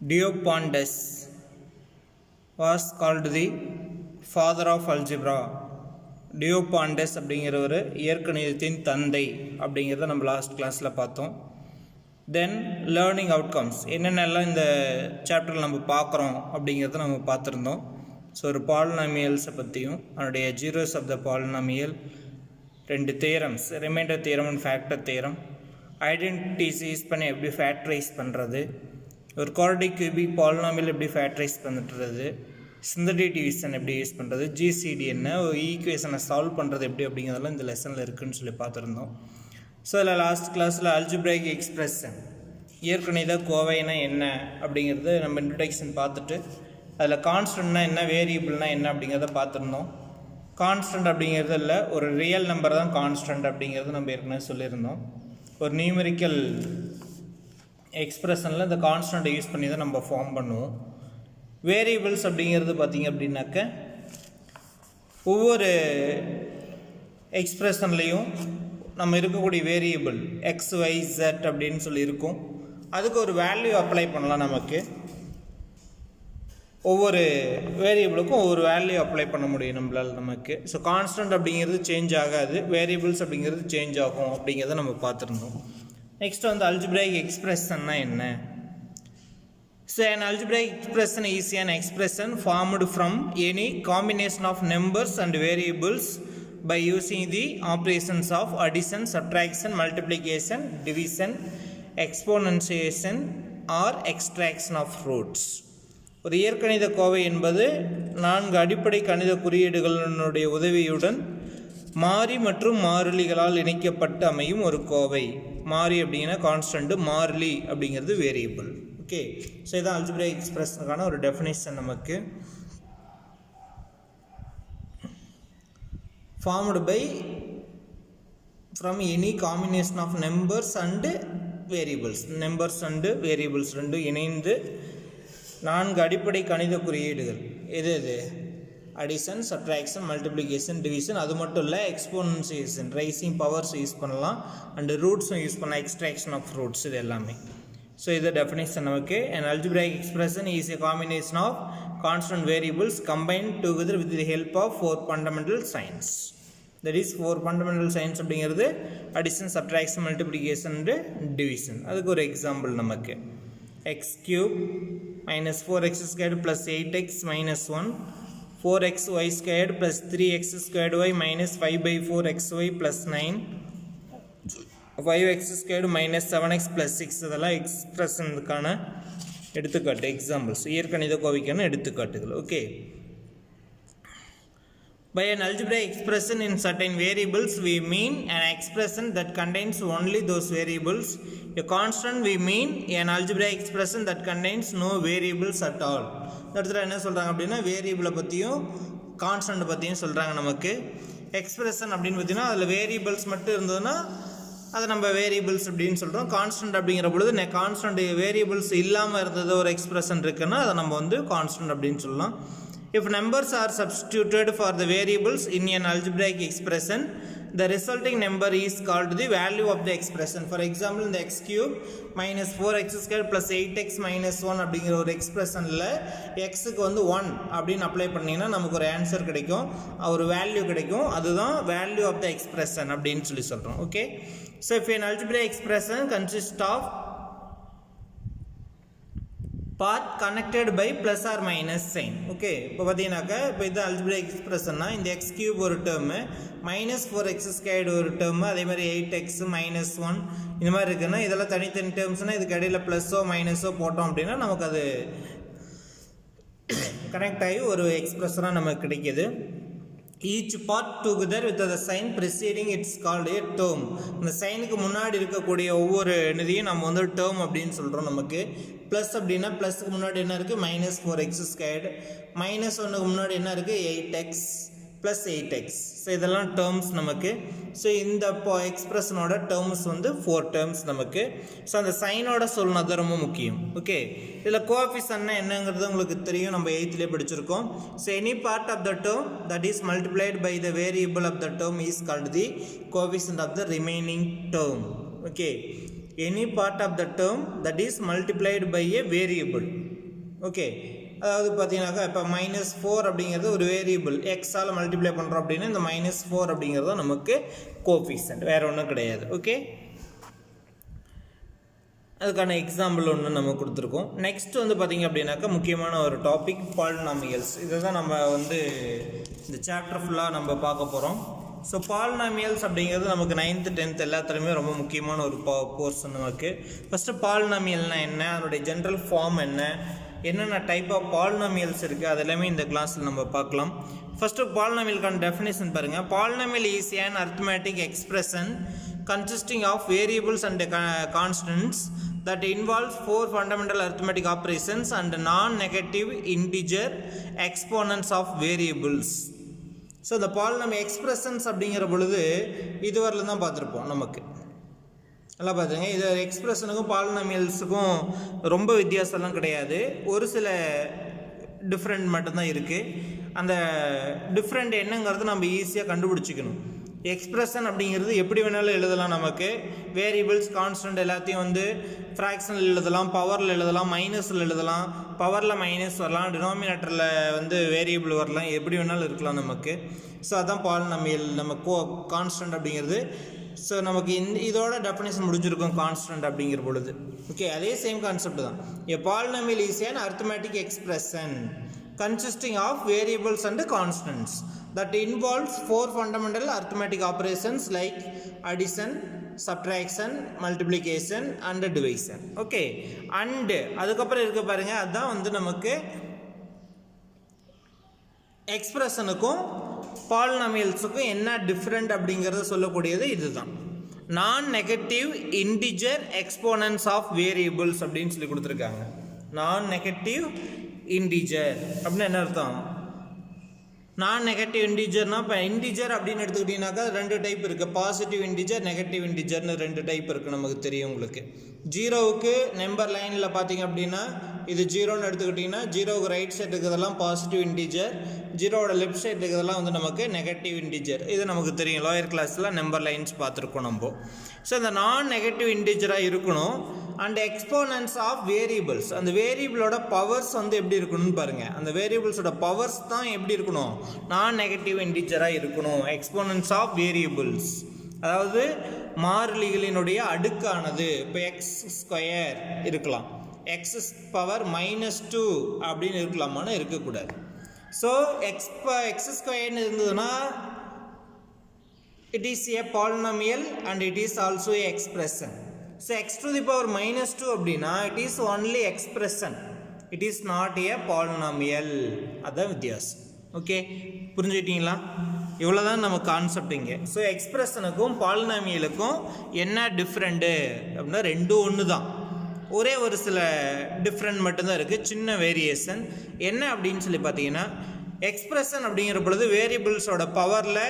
Diopandes was called the father of algebra. Diopandes அப்படிங்கிறவர் இயற்கணிதத்தின் தந்தை அப்படிங்கிறத நம்ம லாஸ்ட் கிளாஸில் பார்த்தோம். தென் லேர்னிங் அவுட்கம்ஸ் என்னென்னலாம் இந்த சாப்டரில் நம்ம பார்க்குறோம் அப்படிங்கிறத நம்ம பார்த்துருந்தோம். ஸோ ஒரு பாலினாமியல்ஸை பற்றியும் அதனுடைய zeros of the polynomial, 2 theorems, remainder theorem and factor theorem, identities use பண்ணி எப்படி ஃபேக்டரைஸ் பண்ணுறது, ஒரு குவாட்ரடிக் கியூபிக் பாலினாமியல் எப்படி ஃபேக்டரைஸ் பண்ணுறது, சிந்தடிக் டிவிஷன் எப்படி யூஸ் பண்ணுறது, ஜிசிடி என்ன, ஒரு ஈக்குவேஷனை சால்வ் பண்ணுறது எப்படி அப்படிங்கிறதெல்லாம் இந்த லெசனில் இருக்குதுன்னு சொல்லி பார்த்துருந்தோம். ஸோ இதில் லாஸ்ட் கிளாஸில் அல்ஜிப்ரைக் எக்ஸ்பிரஷன் இயற்கணித கோவைனா என்ன அப்படிங்கிறது நம்ம இன்ட்ரடக்ஷன் பார்த்துட்டு அதில் கான்ஸ்டன்ட்னா என்ன, வேரியபிள்னா என்ன அப்படிங்கிறத பார்த்துருந்தோம். கான்ஸ்டன்ட் அப்படிங்கிறது இல்லை, ஒரு ரியல் நம்பர் தான் கான்ஸ்டன்ட் அப்படிங்கிறது நம்ம ஏற்கனவே சொல்லியிருந்தோம். ஒரு நியூமெரிக்கல் எக்ஸ்பிரஷனில் இந்த கான்ஸ்டன்ட்டை யூஸ் பண்ணி தான் நம்ம ஃபார்ம் பண்ணுவோம். வேரியபிள்ஸ் அப்படிங்கிறது பார்த்திங்க அப்படின்னாக்க ஒவ்வொரு எக்ஸ்பிரஷன்லேயும் நம்ம இருக்கக்கூடிய வேரியபிள் எக்ஸ் ஒய் ஜெட் அப்படின்னு சொல்லி இருக்கும். அதுக்கு ஒரு வேல்யூ அப்ளை பண்ணலாம். நமக்கு ஒவ்வொரு வேரியபிளுக்கும் ஒவ்வொரு வேல்யூ அப்ளை பண்ண முடியும் நம்மளால் நமக்கு. ஸோ கான்ஸ்டன்ட் அப்படிங்கிறது சேஞ்ச் ஆகாது, வேரியபிள்ஸ் அப்படிங்கிறது சேஞ்ச் ஆகும் அப்படிங்கிறத நம்ம பார்த்துருந்தோம். நெக்ஸ்ட் வந்து அல்ஜிப்ரைக் எக்ஸ்பிரஷன்னா என்ன? So an algebraic expression is an expression formed from any combination of numbers and variables by using the operations of addition, subtraction, multiplication, division, exponentiation or extraction of roots. ஒரு இயற்கணித கோவை என்பது 4 அடிப்படை கணித குறியீடுகளினுடைய உதவியுடன் மாறி மற்றும் மாறிலிகளால் இணைக்கப்பட்டு அமையும் ஒரு கோவை. மாறி அப்படிங்கன்னா கான்ஸ்டன்ட், மாறிலி அப்படிங்கிறது வேரியபிள். ஓகே, ஸோ இதான் அல்ஜிப்ரைக் எக்ஸ்பிரஷனுக்கான ஒரு டெஃபினிஷன். நமக்கு formed by from any combination of numbers and variables. Numbers and variables ரெண்டும் இணைந்து 4 அடிப்படை கணித குறியீடுகள். எது எது? Addition, subtraction, multiplication, division. அது மட்டும் இல்லை, எக்ஸ்போனன்சியேஷன், ரைசிங் பவர்ஸ் யூஸ் பண்ணலாம், அண்டு ரூட்ஸும் யூஸ் பண்ணலாம், எக்ஸ்ட்ராக்ஷன் ஆஃப் ரூட்ஸ். இது எல்லாமே. So this is the definition. Okay, an algebraic expression is a combination of constant variables combined together with the help of 4 fundamental signs. That is 4 fundamental signs அப்படிங்கிறது addition, subtraction, multiplication and division. அதுக்கு ஒரு example நமக்கு x cube minus 4x squared plus 8x minus 1, 4xy squared plus 3x squared y minus 5 by 4xy plus 9, 5x squared minus 7x plus 6. இதெல்லாம் எக்ஸ்பிரஷனுக்கான எடுத்துக்காட்டு, examples, இயற்கணித கோவைக்கான எடுத்துக்காட்டுகள். Okay, by an algebraic expression in certain variables we mean an expression that contains only those variables. A constant we mean an algebraic expression that contains no variables at all. இந்த இடத்துல என்ன சொல்கிறாங்க அப்படின்னா வேரியபிளை பற்றியும் constant பற்றியும் சொல்கிறாங்க. நமக்கு expression அப்படின்னு பார்த்தீங்கன்னா அதில் வேரியபிள்ஸ் மட்டும் இருந்ததுன்னா அதை நம்ம வேரியபிள்ஸ் அப்படின்னு சொல்கிறோம். கான்ஸ்டன்ட் அப்படிங்கிற பொழுது கான்ஸ்டன்ட் வேரியபிள்ஸ் இல்லாமல் இருந்தது ஒரு எக்ஸ்பிரஷன் இருக்குன்னா அதை நம்ம வந்து கான்ஸ்டன்ட் அப்படின்னு சொல்லலாம். If numbers are substituted for the variables in an algebraic expression, the resulting number is called the value of the expression. For example, in the x cube minus 4x squared plus 8x minus 1 அப்படிங்கிற ஒரு எக்ஸ்பிரஷனில் எக்ஸுக்கு வந்து 1 அப்படின்னு apply பண்ணிங்கன்னா நமக்கு ஒரு answer கிடைக்கும், ஒரு வேல்யூ கிடைக்கும். அதுதான் வேல்யூ ஆஃப் த எக்ஸ்பிரஷன் அப்படின்னு சொல்லி சொல்கிறோம். Okay, so if an algebraic expression consists of part connected by plus or minus sign. Okay, இப்போ பார்த்தீங்கன்னாக்கா இப்போ இது algebraic expressionனா இந்த x cube ஒரு டேர்மு, minus 4x squared ஒரு டேர்மு, அதே மாதிரி 8x minus 1 இந்த மாதிரி இருக்குன்னா இதெல்லாம் தனித்தனி டேர்ம்ஸ்னால் இதுக்கு இடையில் ப்ளஸ்ஸோ மைனஸோ போட்டோம் அப்படின்னா நமக்கு அது கனெக்ட் ஆகி ஒரு எக்ஸ்பிரஷனாக நமக்கு கிடைக்கிது. Each part together with the sign preceding it's called a term. இந்த சைனுக்கு முன்னாடி இருக்கக்கூடிய ஒவ்வொரு நிதியும் நம்ம வந்து டேர்ம் அப்படின்னு சொல்கிறோம். நமக்கு ப்ளஸ் அப்படின்னா ப்ளஸுக்கு முன்னாடி என்ன இருக்குது, மைனஸ் 4x ஸ்கொயர்டு, மைனஸ் 1க்கு முன்னாடி என்ன இருக்குது, 8x ப்ளஸ் 8x. ஸோ இதெல்லாம் டேர்ம்ஸ் நமக்கு. ஸோ இந்த எக்ஸ்பிரஷனோட டேர்ம்ஸ் வந்து 4 டேர்ம்ஸ் நமக்கு. ஸோ அந்த சைனோட சொல்லணும், அது ரொம்ப முக்கியம். ஓகே, இதில் கோஎஃபிஷியன்ட்னா என்னங்கிறது உங்களுக்கு தெரியும், நம்ம 8th படிச்சிருக்கோம். So any part of the term that is multiplied by the variable of the term is called the coefficient of the remaining term. Okay, any part of the term that is multiplied by a variable. Okay, அதாவது பார்த்தீங்கன்னாக்கா இப்போ -4 அப்படிங்கிறது ஒரு variable, எக்ஸால் multiply பண்ணுறோம் அப்படின்னா இந்த -4 அப்படிங்கிறது தான் நமக்கு கோஎஃபிஷியன்ட், வேறு ஒன்றும் கிடையாது. ஓகே, அதுக்கான எக்ஸாம்பிள் ஒன்று நம்ம கொடுத்துருக்கோம். நெக்ஸ்ட் வந்து பார்த்திங்க அப்படின்னாக்கா முக்கியமான ஒரு டாபிக் பாலினாமியல்ஸ். இதை தான் நம்ம வந்து இந்த சாப்டர் ஃபுல்லாக நம்ம பார்க்க போகிறோம். ஸோ பாலினாமியல்ஸ் அப்படிங்கிறது நமக்கு 9th 10th எல்லாத்துலேயுமே ரொம்ப முக்கியமான ஒரு போர்ஷன் நமக்கு. ஃபஸ்ட்டு பாலினாமியல்னால் என்ன, அதனுடைய ஜென்ரல் ஃபார்ம் என்ன, என்னென்ன டைப் ஆஃப் பாலினாமியல்ஸ் இருக்குது, அது எல்லாமே இந்த கிளாஸில் நம்ம பார்க்கலாம். ஃபஸ்ட்டு பாலினாமியலுக்கான டெஃபினேஷன் பாருங்கள். Polynomial is an arithmetic expression consisting of variables and constants that involves 4 fundamental arithmetic operations and non-negative integer exponents of variables. So இந்த பாலினாமியல் எக்ஸ்பிரஷன்ஸ் அப்படிங்கிற பொழுது இதுவரையில் தான் பார்த்துருப்போம். நமக்கு நல்லா பார்த்துங்க, இது எக்ஸ்பிரஷனுக்கும் பாலினாமியல்ஸுக்கும் ரொம்ப வித்தியாசம்லாம் கிடையாது, ஒரு சில டிஃப்ரெண்ட் மட்டும்தான் இருக்குது. அந்த டிஃப்ரெண்ட் என்னங்கிறது நம்ம ஈஸியாக கண்டுபிடிச்சிக்கணும். எக்ஸ்பிரஷன் அப்படிங்கிறது எப்படி வேணாலும் எழுதலாம். நமக்கு வேரியபிள்ஸ் கான்ஸ்டன்ட் எல்லாத்தையும் வந்து ஃப்ராக்ஷனில் எழுதலாம், பவரில் எழுதலாம், மைனஸில் எழுதலாம், பவரில் மைனஸ் வரலாம், டினாமினேட்டரில் வந்து வேரியபிள் வரலாம், எப்படி வேணாலும் இருக்கலாம் நமக்கு. ஸோ அதுதான் பாலினாமியல் நம்ம கான்ஸ்டன்ட் அப்படிங்கிறது. ஸோ நமக்கு இதோட டெஃபினேஷன் முடிஞ்சிருக்கும் கான்ஸ்டன்ட் அப்படிங்கிற பொழுது. ஓகே, அதே சேம் கான்செப்ட் தான். A polynomial is an arithmetic expression consisting of variables and constants that involves 4 fundamental arithmetic operations like addition, subtraction, multiplication and division. Okay, and அதுக்கப்புறம் இருக்க பாருங்க, அதுதான் வந்து நமக்கு எக்ஸ்பிரஷனுக்கும் பாலினாமியல்ஸுக்கும் என்ன டிஃப்ரெண்ட் அப்படிங்கிறத சொல்லக்கூடியது இதுதான். நான் negative integer exponents of variables அப்படின்னு சொல்லி கொடுத்துருக்காங்க. நான் நெகட்டிவ் இன்டிஜர் அப்படின்னா என்ன அர்த்தம்? நான் நெகட்டிவ் இன்டிஜர்னா இப்போ இன்டிஜர் அப்படின்னு எடுத்துக்கிட்டீங்கன்னாக்கா 2 டைப் இருக்குது. பாசிட்டிவ் இன்டிஜர், நெகட்டிவ் இன்டிஜர்னு 2 டைப் இருக்குது, நமக்கு தெரியும் உங்களுக்கு. ஜீரோவுக்கு நம்பர் லைனில் பார்த்தீங்க அப்படின்னா இது 0ன்னு எடுத்துக்கிட்டிங்கன்னா, ஜீரோவுக்கு ரைட் சைடு இருக்கிறதெல்லாம் பாசிட்டிவ் இன்டிஜர், ஜீரோவோட லெஃப்ட் சைடு இருக்கிறதெல்லாம் வந்து நமக்கு நெகட்டிவ் இன்டிஜர். இது நமக்கு தெரியும், லோயர் கிளாஸில் நம்பர் லைன்ஸ் பார்த்துருக்கோம் நம்ம. ஸோ இந்த நான் நெகட்டிவ் இன்டிஜராக இருக்கணும். அண்ட் எக்ஸ்போனன்ட்ஸ் ஆஃப் வேரியபிள்ஸ், அந்த வேரியபிளோட பவர்ஸ் வந்து எப்படி இருக்கணும்னு பாருங்கள். அந்த வேரியபிள்ஸோட பவர்ஸ் தான் எப்படி இருக்கணும்? நான் நெகட்டிவ் இன்டிஜராக இருக்கணும். எக்ஸ்போனன்ட்ஸ் ஆஃப் வேரியபிள்ஸ் அதாவது மாறிலிகளினுடைய அடுக்கானது. இப்போ x² இருக்கலாம், x பவர் -2 அப்படின்னு இருக்கலாமான்னு இருக்கக்கூடாது. ஸோ x² இருந்ததுன்னா it is a polynomial and it is also a expression. So x to the power -2 அப்படின்னா it is only expression, it is not a polynomial. அதான் வித்தியாசம். Okay, புரிஞ்சுக்கிட்டீங்களா? இவ்வளோ தான் நம்ம கான்செப்ட் இங்கே. ஸோ எக்ஸ்பிரஷனுக்கும் பாலினாமியலுக்கும் என்ன டிஃப்ரெண்ட்டு அப்படின்னா ரெண்டும் ஒன்று தான், ஒரே ஒரு சில டிஃப்ரெண்ட் மட்டும்தான் இருக்குது, சின்ன வேரியேஷன். என்ன அப்படின்னு சொல்லி பார்த்தீங்கன்னா, எக்ஸ்பிரஷன் அப்படிங்கிற பொழுது வேரியபிள்ஸோட பவரில்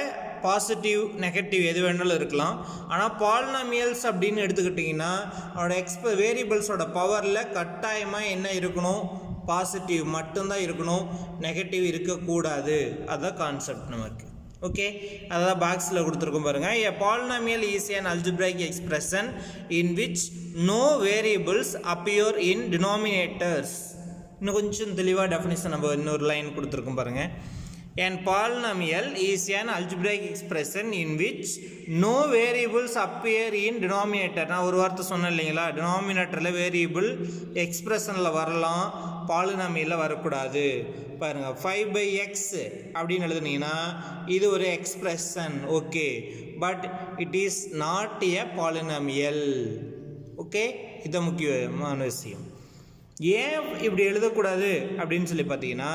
பாசிட்டிவ் நெகட்டிவ் எது வேணாலும் இருக்கலாம். ஆனால் பாலினாமியல்ஸ் அப்படின்னு எடுத்துக்கிட்டிங்கன்னா அதோட வேரியபிள்ஸோட பவரில் கட்டாயமாக என்ன இருக்கணும்? பாசிட்டிவ் மட்டும்தான் இருக்கணும், நெகட்டிவ் இருக்கக்கூடாது. அதுதான் கான்செப்ட் நமக்கு. ஓகே, அதான் பாக்ஸில் கொடுத்துருக்கோம் பாருங்கள். A polynomial is an algebraic expression in which no variables appear in denominators. இன்னும் கொஞ்சம் தெளிவாக டெஃபினிஷன் நம்ம இன்னொரு லைன் கொடுத்துருக்கோம் பாருங்கள். An polynomial is an algebraic expression in which no variables appear in denominator. நான் ஒரு வார்த்தை சொன்னேன் இல்லைங்களா, டினாமினேட்டரில் வேரியபிள் எக்ஸ்பிரஷனில் வரலாம், பாலினாமியலில் வரக்கூடாது. பாருங்கள், 5/x அப்படின்னு எழுதுனீங்கன்னா இது ஒரு expression, okay, but it is not a polynomial. Okay, இது முக்கியமான விஷயம். ஏன் இப்படி எழுதக்கூடாது அப்படின்னு சொல்லி பார்த்தீங்கன்னா,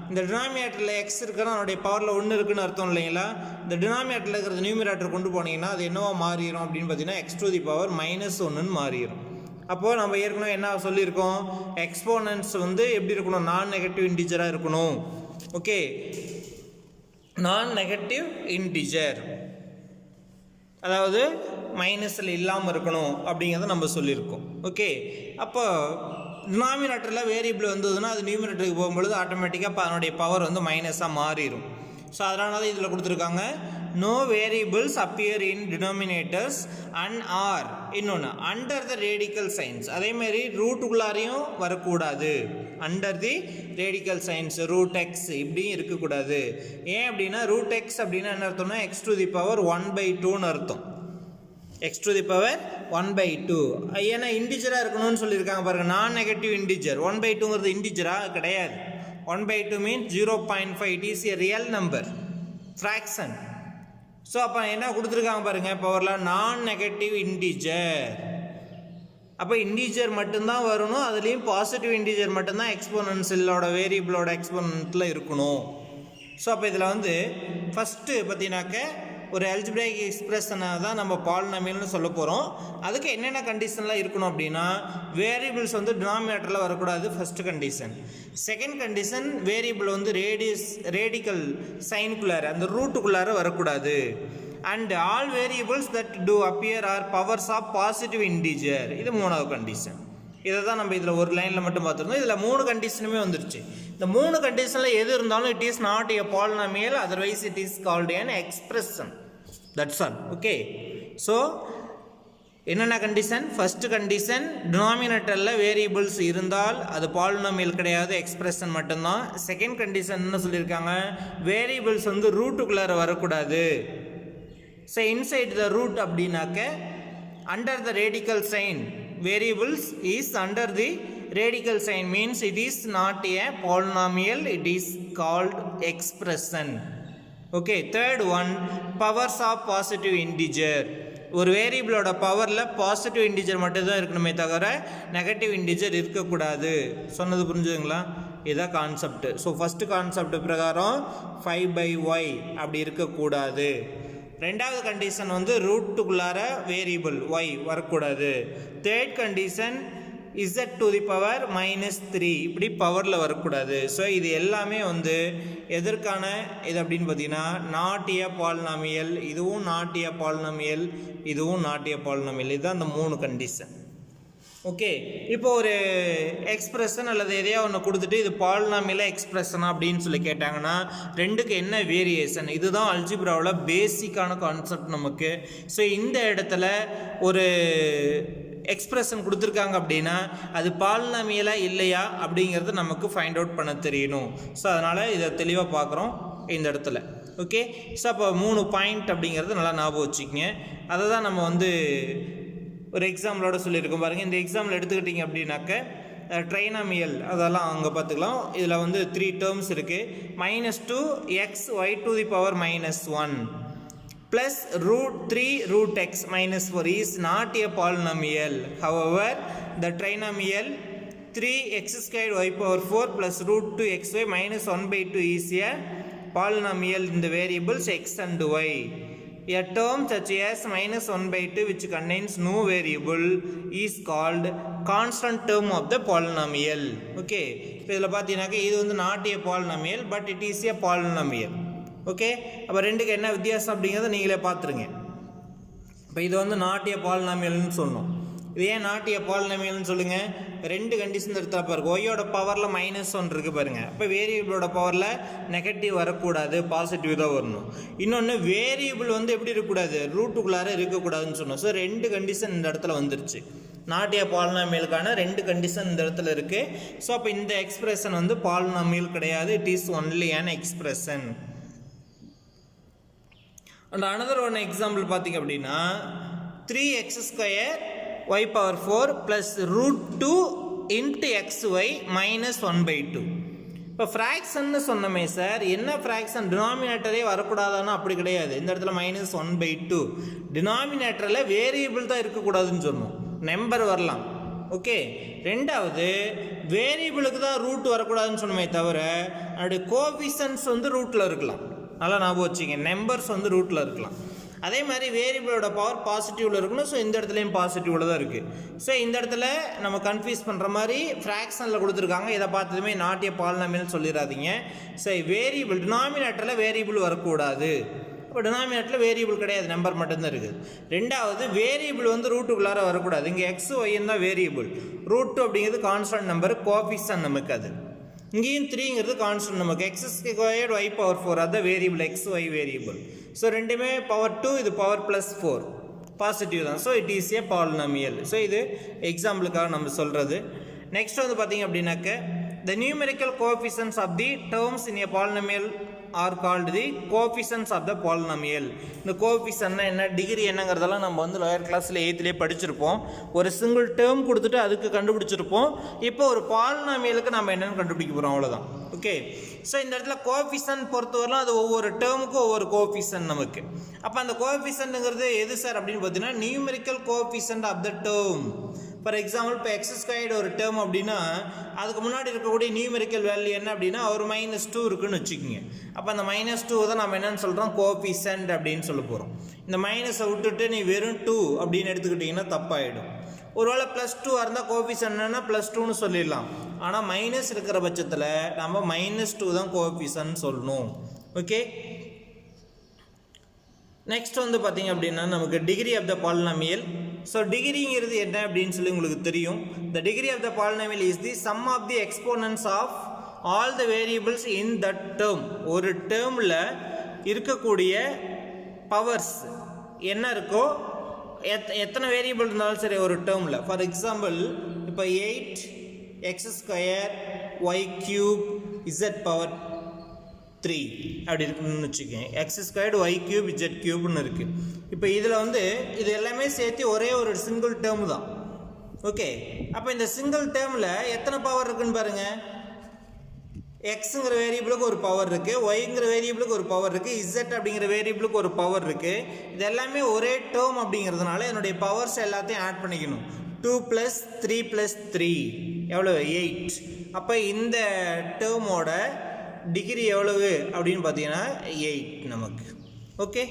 இந்த டினாமினேட்டரில் எக்ஸ் இருக்குன்னா அதனுடைய பவரில் 1 இருக்குன்னு அர்த்தம் இல்லைங்களா. இந்த டினாமினேட்டரில் இருக்கிற நியூமினேட்டர் கொண்டு போனீங்கன்னா அது என்னவா மாறிடும் அப்படின்னு பார்த்தீங்கன்னா x to the power -1ன்னு மாறிடும். அப்போது நம்ம ஏற்கனவே என்ன சொல்லியிருக்கோம், எக்ஸ்போனன்ட்ஸ் வந்து எப்படி இருக்கணும்? நான் நெகட்டிவ் இன்டிஜராக இருக்கணும். ஓகே, நான் நெகட்டிவ் இன்டிஜர் அதாவது மைனஸில் இல்லாமல் இருக்கணும் அப்படிங்கிறத நம்ம சொல்லியிருக்கோம். ஓகே, அப்போ டினாமினேட்டரில் வேரியபிள் வந்ததுன்னா அது நியூமினேட்டருக்கு போகும்பொழுது ஆட்டோமேட்டிக்காக அதனுடைய பவர் வந்து மைனஸாக மாறிடும். ஸோ அதனால தான் இதில் கொடுத்துருக்காங்க no variables appear in denominators and are இன்னொன்று under the radical signs. அதே மாதிரி ரூட்டுக்குள்ளாரையும் வரக்கூடாது. under the radical signs root x இப்படியும் இருக்கக்கூடாது. ஏன் அப்படின்னா root x அப்படின்னா என்ன அர்த்தம்னா x to the power 1/2ன்னு அர்த்தம். x to the power 1/2. ஏன்னா இன்டிஜராக இருக்கணும்னு சொல்லியிருக்காங்க பாருங்க. நான் நெகட்டிவ் இன்டிஜர் 1/2ங்கிறது இன்டிஜராக கிடையாது. 1/2 means 0.5. it is a real number fraction. So அப்போ என்ன கொடுத்துருக்காங்க பாருங்க பவரில் நான் நெகட்டிவ் இன்டிஜர். அப்போ இன்டிஜர் மட்டும்தான் வரணும். அதுலேயும் பாசிட்டிவ் இன்டிஜர் மட்டும்தான் எக்ஸ்போனன்ஷியலோட வேரியபிளோட எக்ஸ்போனன்ட்டில் இருக்கணும். ஸோ அப்போ இதில் வந்து ஃபஸ்ட்டு பார்த்தீங்கன்னாக்க ஒரு அல்ஜிப்ராயிக் எக்ஸ்பிரஷனை தான் நம்ம பாலினாமியல்னு சொல்ல போகிறோம். அதுக்கு என்னென்ன கண்டிஷன்லாம் இருக்கணும் அப்படின்னா வேரியபிள்ஸ் வந்து டினாமினேட்டரில் வரக்கூடாது first condition. Second condition variable வந்து ரேடிக்கல் சைனுக்குள்ளார அந்த ரூட்டுக்குள்ளார வரக்கூடாது. And all variables that do appear are powers of positive integer. இது மூணாவது கண்டிஷன். இதை தான் நம்ம இதில் ஒரு லைனில் மட்டும் பார்த்துருந்தோம். இதில் 3 கண்டிஷனுமே வந்துருச்சு. இந்த 3 கண்டிஷனில் எது இருந்தாலும் it is not a polynomial, otherwise it is called an expression. That's all. Okay. So என்னென்ன கண்டிஷன்? ஃபஸ்ட்டு கண்டிஷன் டினாமினேட்டரில் வேரியபிள்ஸ் இருந்தால் அது பாலினாமியல் கிடையாது, எக்ஸ்பிரஷன் மட்டும்தான். செகண்ட் கண்டிஷன் என்ன சொல்லியிருக்காங்க? வேரியபிள்ஸ் வந்து ரூட்டுக்குள்ளார வரக்கூடாது. ஸோ இன்சைட் த ரூட் அப்படின்னாக்க under the radical sign variables is under the radical sign means it is not a polynomial, it is called expression. Okay, third one, powers of positive integer. ஒரு வேரியபிளோட பவரில் positive integer மட்டும் தான் இருக்கணுமே தவிர negative integer இருக்கக்கூடாது. சொன்னது புரிஞ்சுதுங்களா? இதுதான் கான்செப்ட். ஸோ ஃபஸ்ட்டு கான்செப்ட் பிரகாரம் 5/y அப்படி இருக்கக்கூடாது. ரெண்டாவது கண்டிஷன் வந்து ரூட்டுக்குள்ளார வேரியபிள் y வரக்கூடாது. Third condition z to the power -3 இப்படி பவரில் வரக்கூடாது. ஸோ இது எல்லாமே வந்து எதற்கான இது அப்படின்னு பார்த்தீங்கன்னா நாட் ஏ பாலினாமியல், இதுவும் நாட் ஏ பாலினாமியல், இதுவும் நாட் ஏ பாலினாமியல். இதுதான் அந்த 3 கண்டிஷன். ஓகே. இப்போ ஒரு எக்ஸ்பிரஷன் அல்லது எதையா ஒன்று கொடுத்துட்டு இது பாலினாமியல் எக்ஸ்பிரஷனா அப்படின்னு சொல்லி கேட்டாங்கன்னா ரெண்டுக்கு என்ன வேரியேஷன்? இதுதான் அல்ஜிப்ராவில் பேசிக்கான கான்செப்ட் நமக்கு. ஸோ இந்த இடத்துல ஒரு எக்ஸ்பிரஷன் கொடுத்துருக்காங்க அப்படின்னா அது பாலினாமியலா இல்லையா அப்படிங்கிறத நமக்கு ஃபைண்ட் அவுட் பண்ண தெரியணும். ஸோ அதனால் இதை தெளிவாக பார்க்குறோம் இந்த இடத்துல. ஓகே. ஸோ அப்போ 3 பாயிண்ட் அப்படிங்கிறது நல்லா ஞாபகம் வச்சுக்கோங்க. அதை தான் நம்ம வந்து ஒரு எக்ஸாம்பிளோட சொல்லியிருக்கோம் பாருங்கள். இந்த எக்ஸாம்பிள் எடுத்துக்கிட்டிங்க அப்படின்னாக்க ட்ரைனாமியல் அதெல்லாம் அங்கே பார்த்துக்கலாம். இதில் வந்து 3 டேர்ம்ஸ் இருக்குது. -2 x y to the power -1 plus √3 √x -4 is not a polynomial. However, the trinomial 3x² y power 4 plus √2xy -1/2 is a polynomial in the variables x and y. A term such as -1/2 which contains no variable is called constant term of the polynomial. Okay. இப்போ இதில் பார்த்தீங்கன்னாக்க இது வந்து not a polynomial but it is a polynomial. Okay. அப்போ ரெண்டுக்கு என்ன வித்தியாசம் அப்படிங்கிறத நீங்களே பார்த்துருங்க. இப்போ இது வந்து நாட் ஏ பாலினாமியல்னு சொன்னோம். இது ஏன் நாட் ஏ பாலினாமியல்னு சொல்லுங்கள்? 2 கண்டிஷன் எடுத்தா பாருங்க. ஒய்யோட பவரில் -1 இருக்குது பாருங்கள். அப்போ வேரியபிளோட பவரில் நெகட்டிவ் வரக்கூடாது, பாசிட்டிவ் தான் வரணும். இன்னொன்று வேரியபிள் வந்து எப்படி இருக்கக்கூடாது? ரூட்டுக்குள்ளார இருக்கக்கூடாதுன்னு சொன்னோம். ஸோ 2 கண்டிஷன் இந்த இடத்துல வந்துருச்சு. நாட் ஏ பாலினாமியலுக்கான 2 கண்டிஷன் இந்த இடத்துல இருக்குது. ஸோ அப்போ இந்த எக்ஸ்பிரஷன் வந்து பாலினாமியல் கிடையாது, it is only an expression. And another one example பார்த்தீங்க அப்படின்னா 3x² y power 4 plus √2 into xy -1/2. இப்போ ஃப்ராக்ஷன்னு சொன்னமே சார், என்ன ஃப்ராக்ஷன்? டினாமினேட்டரே வரக்கூடாதானா? அப்படி கிடையாது. இந்த இடத்துல -1/2 டினாமினேட்டரில் வேரியபிள் தான் இருக்கக்கூடாதுன்னு சொன்னோம், நம்பர் வரலாம். ஓகே. ரெண்டாவது வேரியபிளுக்கு தான் ரூட் வரக்கூடாதுன்னு சொன்னமே தவிர அதோடைய கோஎஃபிஷியன்ட்ஸ் வந்து ரூட்டில் இருக்கலாம். நல்லா ஞாபகம் வச்சுங்க, நம்பர்ஸ் வந்து ரூட்டில் இருக்கலாம். அதே மாதிரி வேரியபிளோட பவர் பாசிட்டிவில் இருக்கணும். ஸோ இந்த இடத்துலையும் பாசிட்டிவில் தான் இருக்குது. ஸோ இந்த இடத்துல நம்ம கன்ஃபியூஸ் பண்ணுற மாதிரி ஃப்ராக்ஷனில் கொடுத்துருக்காங்க. இதை பார்த்ததுமே நாட் ஏ பாலினாமியல் சொல்லிடாதீங்க. ஸோ வேரியபிள் டினாமினேட்டரில் வேரியபிள் வரக்கூடாது. இப்போ டினாமினேட்டரில் வேரியபிள் கிடையாது, நம்பர் மட்டும்தான் இருக்குது. ரெண்டாவது வேரியபிள் வந்து ரூட்டுக்குள்ளார வரக்கூடாது. இங்கே எக்ஸ் ஒய்ன்னு தான் வேரியபிள். ரூட் அப்படிங்கிறது கான்ஸ்டன்ட் நம்பர், கோஎஃபிஷியன்ட் நமக்கு அது. இங்கேயும் 3ங்கிறது கான்ஸ்டன்ட் நமக்கு. x² y power 4 அதுதான் variable, x y variable. So ரெண்டுமே பவர் 2, இது பவர் ப்ளஸ் 4 பாசிட்டிவ் தான். So it is a polynomial. So இது எக்ஸாம்பிளுக்காக நம்ம சொல்கிறது. நெக்ஸ்ட் வந்து பார்த்தீங்க அப்படின்னாக்க the numerical coefficients of the terms in a polynomial are called the coefficients of the polynomial. இந்த கோஎஃபிஷியன்ட் என்ன, டிகிரி என்னங்கிறதெல்லாம் நம்ம வந்து லோயர் கிளாஸில் 8லேயே படிச்சிருப்போம். ஒரு சிங்கிள் டேர்ம் கொடுத்துட்டு அதுக்கு கண்டுபிடிச்சிருப்போம். இப்போ ஒரு பாலினாமியலுக்கு நம்ம என்னென்னு கண்டுபிடிக்க போகிறோம், அவ்வளோதான். ஓகே. ஸோ இந்த இடத்துல கோஎஃபிஷியன்ட் பொறுத்தவரைலாம் அது ஒவ்வொரு டேர்முக்கும் ஒவ்வொரு கோஎஃபிஷியன்ட் நமக்கு. அப்போ அந்த கோஎஃபிஷியன்ட்ங்கிறது எது சார் அப்படின்னு பார்த்தீங்கன்னா numerical coefficient of the term. For example இப்போ எக்ஸ் ஸ்கொயர்டு ஒரு டேர்ம் அப்படின்னா அதுக்கு முன்னாடி இருக்கக்கூடிய நியூமெரிக்கல் வேல்யூ என்ன அப்படின்னா ஒரு -2 இருக்குன்னு வச்சுக்கோங்க. அப்போ அந்த -2 தான் நம்ம என்னன்னு சொல்கிறோம், கோஎஃபிஷியன்ட் அப்படின்னு சொல்ல போகிறோம். இந்த மைனஸை விட்டுட்டு நீ வெறும் 2 அப்படின்னு எடுத்துக்கிட்டிங்கன்னா தப்பாயிடும். ஒருவேளை +2 இருந்தால் கோஎஃபிஷியன்ட் என்னன்னா +2ன்னு சொல்லிடலாம். ஆனால் மைனஸ் இருக்கிற பட்சத்தில் நம்ம -2 தான் கோஎஃபிஷியன்ட் சொல்லணும். ஓகே. நெக்ஸ்ட் வந்து பார்த்தீங்க அப்படின்னா நமக்கு degree of the polynomial. So டிகிரிங்கிறது என்ன அப்படின்னு சொல்லி உங்களுக்கு தெரியும். The degree of the polynomial is the sum of the exponents of all the variables in that term. ஒரு டேர்மில் இருக்கக்கூடிய பவர்ஸ் என்ன இருக்கோ, எத்தனை வேரியபிள் இருந்தாலும் சரி ஒரு டேர்மில். ஃபார் எக்ஸாம்பிள் இப்போ 8x² y³ z³ 3 அப்படி இருக்குன்னு வச்சுக்கோங்க. x² y³ z³ இருக்குது. இப்போ இதில் வந்து இது எல்லாமே சேர்த்து ஒரே ஒரு சிங்கிள் டேர்ம் தான். ஓகே. அப்போ இந்த சிங்கிள் டேர்மில் எத்தனை பவர் இருக்குன்னு பாருங்கள். எக்ஸுங்கிற வேரியபிளுக்கு ஒரு பவர் இருக்குது, ஒய்ங்கிற வேரியபிளுக்கு ஒரு பவர் இருக்குது, இசட் அப்படிங்கிற வேரியபிளுக்கு ஒரு பவர் இருக்குது. இது எல்லாமே ஒரே டேர்ம் அப்படிங்கிறதுனால என்னுடைய பவர்ஸ் எல்லாத்தையும் ஆட் பண்ணிக்கணும். 2 + 3 + 3 எவ்வளோ, 8. அப்போ இந்த டேர்மோட டிகிரி எவ்வளவு அப்படின்னு பார்த்தீங்கன்னா 8 நமக்கு. ஓகே,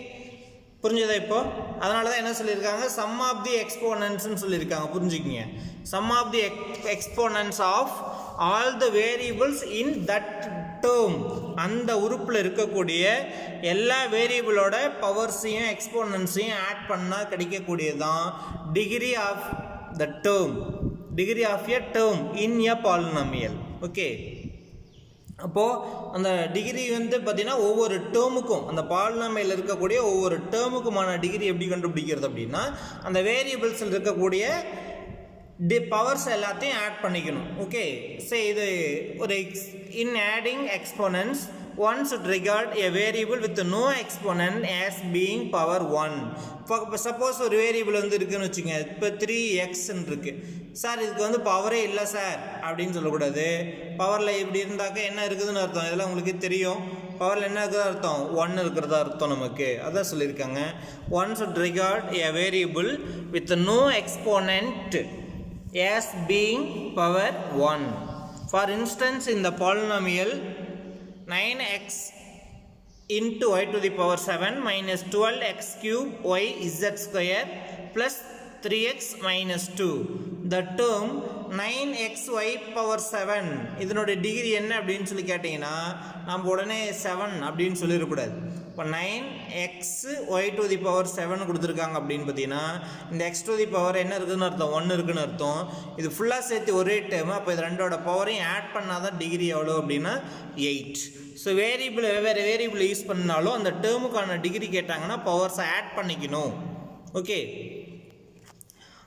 புரிஞ்சதா? இப்போ அதனால தான் என்ன சொல்லியிருக்காங்க, சம் ஆஃப் தி எக்ஸ்போனன்ட்ஸ்னு சொல்லியிருக்காங்க. புரிஞ்சுக்கிங்க, sum of the exponents of all the variables in that term. அந்த உறுப்பில் இருக்கக்கூடிய எல்லா வேரியபிளோட பவர்ஸையும் எக்ஸ்போனன்ட்ஸையும் ஆட் பண்ணால் கிடைக்கக்கூடியதான் degree of the term, degree of a term in a polynomial. Okay. அப்போது அந்த டிகிரி வந்து பார்த்திங்கன்னா ஒவ்வொரு டேர்முக்கும், அந்த பாலினாமியல் இருக்கக்கூடிய ஒவ்வொரு டேர்முக்குமான டிகிரி எப்படி கண்டுபிடிக்கிறது அப்படின்னா அந்த வேரியபிள்ஸில் இருக்கக்கூடிய பவர்ஸ் எல்லாத்தையும் ஆட் பண்ணிக்கணும். ஓகே. சரி, இது ஒரு in adding exponents one should regard a variable with no exponent as being power 1. இப்போ சப்போஸ் ஒரு வேரியபிள் வந்து இருக்குன்னு வச்சுங்க. இப்போ 3x இருக்குது சார், இதுக்கு வந்து பவரே இல்லை சார் அப்படின்னு சொல்லக்கூடாது. பவரில் இப்படி இருந்தாக்க என்ன இருக்குதுன்னு அர்த்தம், இதெல்லாம் உங்களுக்கு தெரியும். பவரில் என்ன இருக்குதா அர்த்தம், 1 இருக்கிறதா அர்த்தம் நமக்கு. அதான் சொல்லியிருக்காங்க. one should regard a variable with no exponent as being power 1. For instance, in the polynomial 9x into y to the power 7 minus 12x³ y z² plus 3x minus 2. The term 9xy power 7 இதனுடைய degree என்ன அப்படின்னு சொல்லி கேட்டிங்கன்னா நம்ம உடனே 7 அப்படின்னு சொல்லிடக்கூடாது. இப்போ 9x y to the power 7 கொடுத்துருக்காங்க அப்படின்னு பார்த்தீங்கன்னா இந்த x to the power என்ன இருக்குதுன்னு அர்த்தம், 1 இருக்குதுன்னு அர்த்தம். இது ஃபுல்லாக சேர்த்து ஒரே டேர்ம். அப்போ இது ரெண்டோட பவரையும் ஆட் பண்ணால் தான் டிகிரி எவ்வளோ அப்படின்னா 8. ஸோ வேரியபிள் வெவ்வேறு வேரியபிள் யூஸ் பண்ணாலும் அந்த டேர்முக்கான டிகிரி கேட்டாங்கன்னா பவர்ஸை ஆட் பண்ணிக்கணும். ஓகே.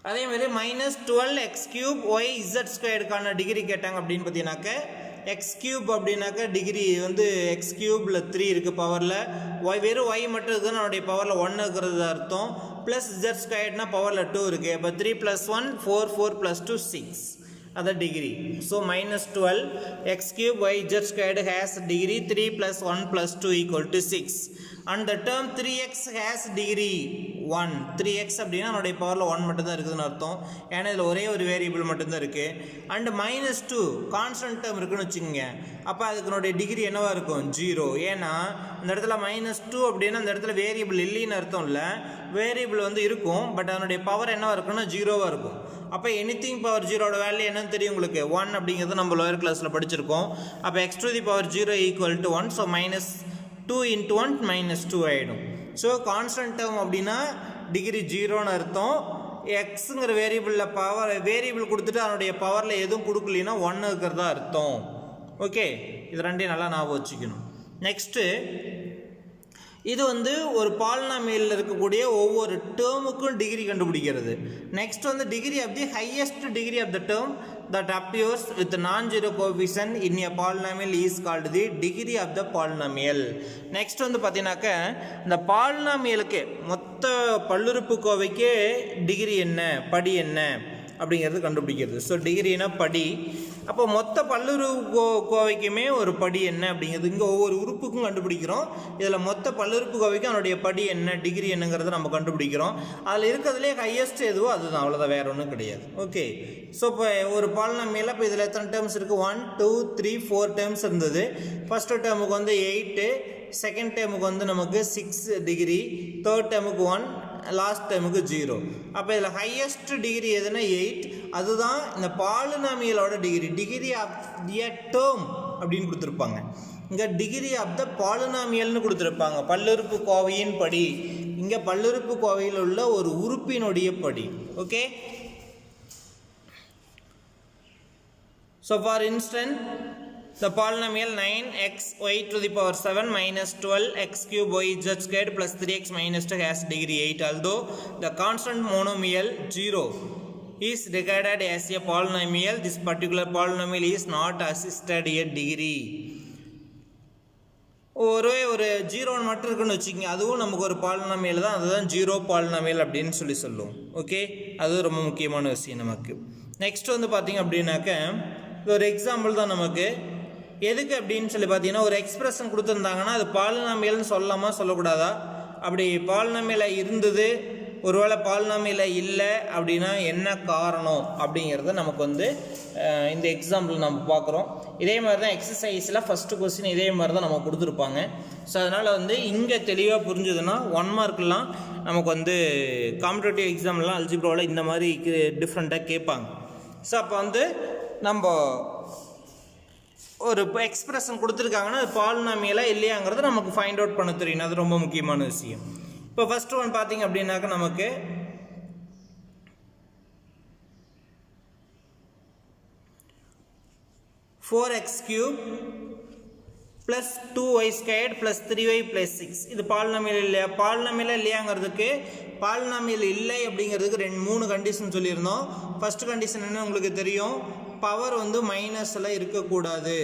அதே மாதிரி -12x³ y z² டிகிரி கேட்டாங்க அப்படின்னு பார்த்தீங்கன்னாக்க x³ அப்படின்னாக்கா டிகிரி வந்து x³ 3 இருக்குது பவரில், y வெறும் y மட்டும் இருக்குதுன்னு அதனுடைய பவரில் 1 இருக்கிறது அர்த்தம். ப்ளஸ் z² பவரில் 2 இருக்குது. அப்போ 3 + 1 4, 4 + 2 6, அதான் degree. So -12x³ y z² has degree 3 + 1 + 2 = 6. And the term 3x has degree 1. 3x அப்படின்னா அதனுடைய பவரில் 1 மட்டும்தான் இருக்குதுன்னு அர்த்தம். ஏன்னா இதில் ஒரே ஒரு வேரியபிள் மட்டும்தான் இருக்குது. அண்ட் -2 கான்ஸ்டன்ட் டேர்ம் இருக்குன்னு வச்சுக்கோங்க. அப்போ அதுக்குனுடைய டிகிரி என்னவா இருக்கும், 0. ஏன்னா இந்த இடத்துல -2 அப்படின்னா அந்த இடத்துல வேரியபிள் இல்லைன்னு அர்த்தம் இல்லை, வேரியபிள் வந்து இருக்கும். பட் அதனுடைய பவர் என்னவா இருக்குன்னா 0வாக இருக்கும். அப்போ எனிதிங் பவர் 0ஓட வேல்யூ என்னன்னு தெரியும் உங்களுக்கு, 1 அப்படிங்கிறது நம்ம லோயர் கிளாஸில் படிச்சிருக்கோம். அப்போ x to the power 0 = 1. So -2 × 1 -2 ஆகிடும். ஸோ கான்ஸ்டன்ட் டேர்ம் அப்படின்னா டிகிரி 0ன்னு அர்த்தம். எக்ஸுங்கிற வேரியபிளில் பவர் வேரியபிள் கொடுத்துட்டு அதனுடைய பவரில் எதுவும் கொடுக்கலன்னா 1 இருக்கிறதா அர்த்தம். ஓகே, இது ரெண்டையும் நல்லா ஞாபகம் வச்சுக்கணும். நெக்ஸ்ட்டு இது வந்து ஒரு பாலினாமியலில் இருக்கக்கூடிய ஒவ்வொரு டேர்முக்கும் டிகிரி கண்டுபிடிக்கிறது. நெக்ஸ்ட் வந்து degree of the highest degree of the term that appears with non-zero coefficient in a polynomial is called the degree of the polynomial. Next வந்து பார்த்தீங்கன்னாக்க இந்த பாலினாமியலுக்கு மொத்த பல்லுறுப்புக்கோவைக்கு டிகிரி என்ன, படி என்ன அப்படிங்கிறது கண்டுபிடிக்கிறது. ஸோ டிகிரினா படி. அப்போ மொத்த பல்லுறுப்புக்கோவைக்குமே ஒரு படி என்ன அப்படிங்கிறது இங்கே ஒவ்வொரு உறுப்புக்கும் கண்டுபிடிக்கிறோம். இதில் மொத்த பல்லுறுப்புக்கோவைக்கும் அதனுடைய படி என்ன, டிகிரி என்னங்கிறத நம்ம கண்டுபிடிக்கிறோம். அதில் இருக்கிறதுலே ஹையஸ்ட் எதுவோ அதுதான், அவ்வளோதான், வேறு ஒன்றும் கிடையாது. ஓகே. ஸோ இப்போ ஒரு பாலினாமியல் இப்போ இதில் எத்தனை டேர்ம்ஸ் இருக்குது? 1 2 3 4 டேர்ம்ஸ் இருந்தது. ஃபஸ்ட்டு டேர்முக்கு வந்து 8, செகண்ட் டேர்முக்கு வந்து நமக்கு 6 டிகிரி, தேர்ட் டேர்முக்கு 1, லாஸ்ட் டைமுக்கு 0. அப்போ இதில் ஹையஸ்ட் டிகிரி எதுனா 8. அதுதான் இந்த பாலினாமியலோட degree. Degree of a term அப்படின்னு கொடுத்துருப்பாங்க. இங்கே டிகிரி ஆஃப் த பாலினாமியல்னு கொடுத்துருப்பாங்க. பல்லுறுப்புக்கோவையின் படி. இங்கே பல்லுறுப்புக்கோவையில் உள்ள ஒரு உறுப்பினுடைய படி. Okay. So for instance the polynomial 9xy to the power 7 minus 12x cube yz squared plus 3x minus 2 has degree 8. Although the constant monomial 0 is regarded as a polynomial, this particular polynomial is not assisted a degree. ஒரு 0 மட்டும் இருக்குன்னு வச்சுக்கோங்க, அதுவும் நமக்கு ஒரு polynomial தான். அதுதான் zero polynomial அப்படின்னு சொல்லுவோம். ஓகே, அது ரொம்ப முக்கியமான விஷயம் நமக்கு. நெக்ஸ்ட் வந்து பார்த்தீங்க அப்படின்னாக்க இது ஒரு எக்ஸாம்பிள் தான் நமக்கு. எதுக்கு அப்படின்னு சொல்லி பார்த்தீங்கன்னா, ஒரு எக்ஸ்பிரஷன் கொடுத்துருந்தாங்கன்னா அது பாலினாமியல்னு சொல்லலாமா சொல்லக்கூடாதா, அப்படி பாலினாமியலாக இருந்தது ஒருவேளை பாலினாமியலாக இல்லை அப்படின்னா என்ன காரணம் அப்படிங்கிறத நமக்கு வந்து இந்த எக்ஸாம்பிள் நம்ம பார்க்குறோம். இதே மாதிரி தான் எக்ஸசைஸில் ஃபஸ்ட்டு கொஸ்டின் இதே மாதிரி தான் நம்ம கொடுத்துருப்பாங்க. ஸோ அதனால் வந்து இங்கே தெளிவாக புரிஞ்சுதுன்னா 1 மார்க்லாம் நமக்கு வந்து காம்படிட்டிவ் எக்ஸாம்லாம் அல்ஜிப்ராவில் இந்த மாதிரி டிஃப்ரெண்ட்டாக கேட்பாங்க. ஸோ அப்போ வந்து நம்ம ஒரு எக்ஸ்பிரஷன் கொடுத்துருக்காங்கன்னா அது பாலினாமியலாக இல்லையாங்கிறத நமக்கு ஃபைண்ட் அவுட் பண்ண தெரியணும். அது ரொம்ப முக்கியமான விஷயம். இப்போ ஃபர்ஸ்ட் ஒன் பார்த்தீங்க அப்படின்னாக்க நமக்கு 4x cube plus 2y squared plus 3y plus 6. இது பாலினாமியல் இல்லையா? பாலினாமியலாக இல்லையாங்கிறதுக்கு பாலினாமியல் இல்லை அப்படிங்கிறதுக்கு 3 கண்டிஷன் சொல்லியிருந்தோம். ஃபர்ஸ்ட் கண்டிஷன் என்ன உங்களுக்கு தெரியும், பவர் வந்து மைனஸில் இருக்கக்கூடாது.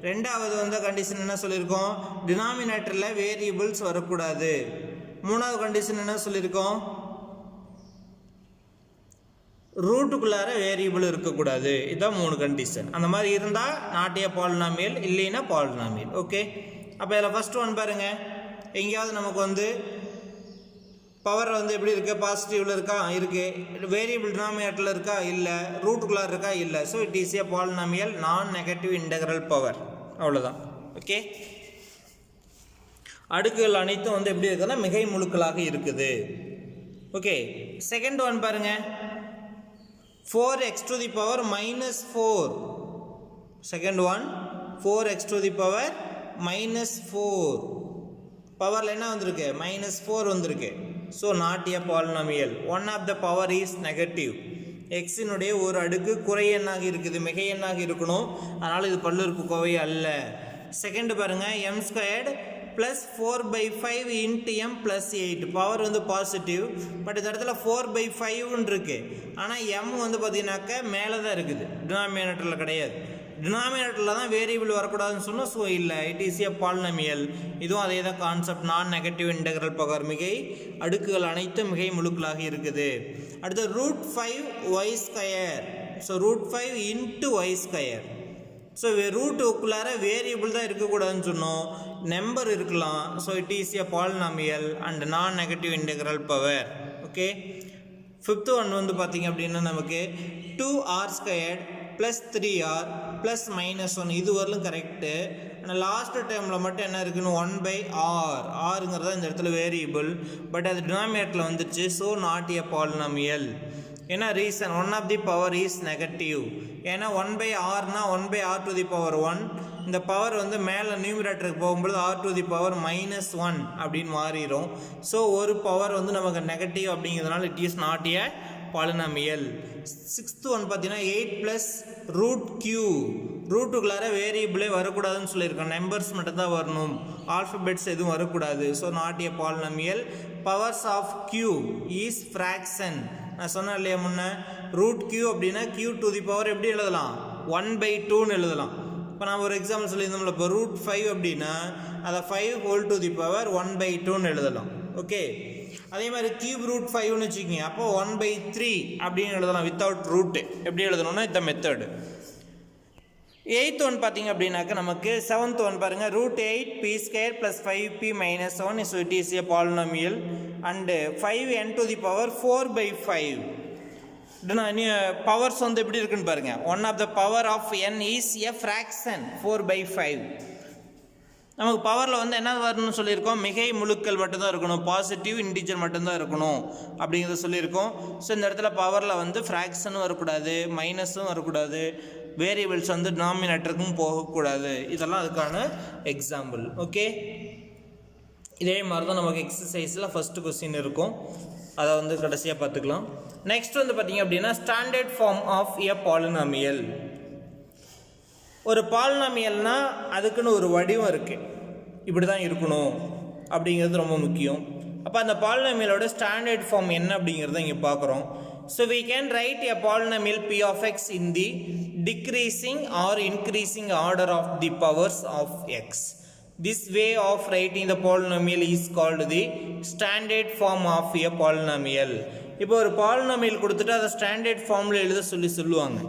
ரெண்டாவது வந்து கண்டிஷன் என்ன சொல்லியிருக்கோம், டினாமினேட்டரில் வேரியபிள்ஸ் வரக்கூடாது. மூணாவது கண்டிஷன் என்ன சொல்லியிருக்கோம், ரூட்டுக்குள்ளார வேரியபிள் இருக்கக்கூடாது. இதுதான் 3 கண்டிஷன். அந்த மாதிரி இருந்தால் நாட் ஏ பாலினாமியல், இல்லைன்னா பாலினாமியல். ஓகே. அப்போ இதில் ஃபர்ஸ்ட் ஒன் பாருங்கள், எங்கேயாவது நமக்கு வந்து பவர் வந்து எப்படி இருக்கு, பாசிட்டிவ்ல இருக்கா, இருக்கு. வேரியபிள் டினாமினேட்டர்ல இருக்கா, இல்லை. ரூட்டுக்குள்ளார இருக்கா, இல்லை. So it is a polynomial, நான் நெகட்டிவ் இன்டெக்ரல் பவர். அவ்வளோதான். ஓகே. அடுக்குகள் அனைத்தும் வந்து எப்படி இருக்குன்னா மிகை முழுக்களாக இருக்குது. ஓகே. செகண்ட் ஒன் பாருங்க, 4x to the power minus 4. Second one 4x to the power minus 4. பவரில் என்ன வந்திருக்கு, -4 வந்திருக்கு. So not a polynomial. One of the power is negative. எக்ஸினுடைய ஒரு அடுக்கு குறை எண்ணாக இருக்குது, மிகை எண்ணாக இருக்கணும். அதனால் இது பல்லுறுப்புக்கோவை அல்ல. செகண்ட் பாருங்கள், m² plus 4/5 into m plus 8. Power வந்து பாசிட்டிவ், பட் இந்த இடத்துல 4/5 இருக்கு. ஆனால் m வந்து பார்த்தீங்கன்னாக்கா மேலே தான் இருக்குது, டினாமினேட்டரில் கிடையாது. டினாமினேட்டரில் தான் வேரியபிள் வரக்கூடாதுன்னு சொன்னால் ஸோ இல்லை, இட் இஸ் ஏ பாலினாமியல். இதுவும் அதே தான் கான்செப்ட், நான் நெகட்டிவ் இன்டெக்ரல் பவர். மிகை அடுக்குகள் அனைத்தும் மிகை முழுக்களாக இருக்குது. அடுத்து √5y². So √5 into y². So ரூட்டுக்குள்ளார வேரியபிள் தான் இருக்கக்கூடாதுன்னு சொன்னோம், நம்பர் இருக்கலாம். So it is a polynomial and non negative integral power. Okay. Fifth one வந்து பார்த்தீங்க அப்படின்னா நமக்கு 2r² ப்ளஸ் 3r ப்ளஸ் -1. இது வரலும் கரெக்டு. ஆனால் லாஸ்ட் டைமில் மட்டும் என்ன இருக்குன்னு 1/r. ஆருங்கிறதா இந்த இடத்துல வேரியபிள், பட் அது டினாமினேட்டரில் வந்துச்சு. So not a polynomial. ஏன்னா reason, one of the power is negative. ஏன்னா 1/rனா 1/r to the power 1. இந்த பவர் வந்து மேலே நியூமரேட்டருக்கு போகும்போது r to the power -1 அப்படின்னு மாறிடும். ஸோ ஒரு பவர் வந்து நமக்கு நெகட்டிவ் அப்படிங்கிறதுனால it is not a polynomial. Sixth one பார்த்தீங்கன்னா 8 + √q. ரூட்டுக்குள்ளார வேரியபிளே வரக்கூடாதுன்னு சொல்லியிருக்கோம், நம்பர்ஸ் மட்டும்தான் வரணும், ஆல்ஃபபெட்ஸ் எதுவும் வரக்கூடாது. So not a polynomial. Powers of q is fraction. நான் சொன்னேன் இல்லையா முன்ன, ரூட் q அப்படின்னா q டு தி பவர் எப்படி எழுதலாம், 1/2ன்னு எழுதலாம். இப்போ நான் ஒரு எக்ஸாம்பிள் சொல்லியிருந்தோம்ல, இப்போ ரூட் 5 அப்படின்னா அதை 5 ஹோல் டு தி பவர் 1/2ன்னு எழுதலாம். ஓகே, அதே மாதிரி கியூப் ரூட் 5ன்னு வச்சுக்கிங்க, அப்போ 1/3 அப்படின்னு எழுதலாம் வித்தவுட் ரூட்டு. எப்படி எழுதணும்னா இந்த மெத்தடு. 8th ஒன் பார்த்தீங்க அப்படின்னாக்க நமக்கு 7th ஒன் பாருங்கள், root 8 p² + 5p - 1 is it is a polynomial and 5n to the power 4/5. Powers வந்து எப்படி இருக்குன்னு பாருங்க, 1 of the power of n is a fraction 4/5. நமக்கு பவரில் வந்து என்ன வரணும்னு சொல்லியிருக்கோம், மிகை முழுக்கள் மட்டும்தான் இருக்கணும், பாசிட்டிவ் இன்டிஜர் மட்டும்தான் இருக்கணும் அப்படிங்கிறத சொல்லியிருக்கோம். ஸோ இந்த இடத்துல பவரில் வந்து ஃப்ராக்ஷனும் வரக்கூடாது, மைனஸும் வரக்கூடாது, வேரியபிள்ஸ் வந்து டினாமினேட்டருக்கும் போகக்கூடாது. இதெல்லாம் அதுக்கான எக்ஸாம்பிள். ஓகே, இதே மாதிரி தான் நமக்கு எக்ஸசைஸில் ஃபஸ்ட்டு கொஸ்டின் இருக்கும், அதை வந்து கடைசியாக பார்த்துக்கலாம். நெக்ஸ்ட் வந்து பார்த்தீங்க அப்படின்னா standard form of a polynomial. ஒரு பாலினாமியல்னா அதுக்குன்னு ஒரு வடிவம் இருக்குது, இப்படி தான் இருக்கணும் அப்படிங்கிறது ரொம்ப முக்கியம். அப்போ அந்த பாலினாமியலோட ஸ்டாண்டர்ட் ஃபார்ம் என்ன அப்படிங்கிறத இங்கே பார்க்குறோம். So we can write a polynomial p of x in the decreasing or increasing order of the powers of x. This way of writing the polynomial is called the standard form of a polynomial. இப்போ ஒரு polynomial கொடுத்துட்டு அதை standard ஃபார்மில் எழுத சொல்லுவாங்க.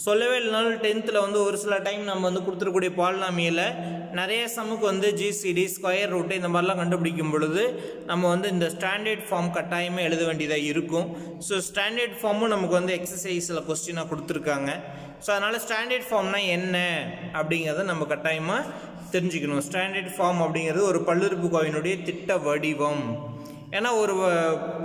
சொல்லவே இல்லைனாலும் 10th வந்து ஒரு சில டைம் நம்ம வந்து கொடுத்துருக்கூடிய பாலினாமியலை நிறைய சம்முக்கு வந்து ஜிசிடி, ஸ்கொயர் ரூட்டு இந்த மாதிரிலாம் கண்டுபிடிக்கும் பொழுது நம்ம வந்து இந்த ஸ்டாண்டர்ட் ஃபார்ம் கட்டாயமாக எழுத வேண்டியதாக இருக்கும். ஸோ ஸ்டாண்டர்ட் ஃபார்மும் நமக்கு வந்து எக்ஸசைஸில் கொஸ்டினாக கொடுத்துருக்காங்க. ஸோ அதனால் ஸ்டாண்டர்ட் ஃபார்ம்னா என்ன அப்படிங்கிறத நம்ம கட்டாயமாக தெரிஞ்சுக்கணும். ஸ்டாண்டர்ட் ஃபார்ம் அப்படிங்கிறது ஒரு பல்லுறுப்புக்கோவையினுடைய திட்ட வடிவம். ஏன்னா ஒரு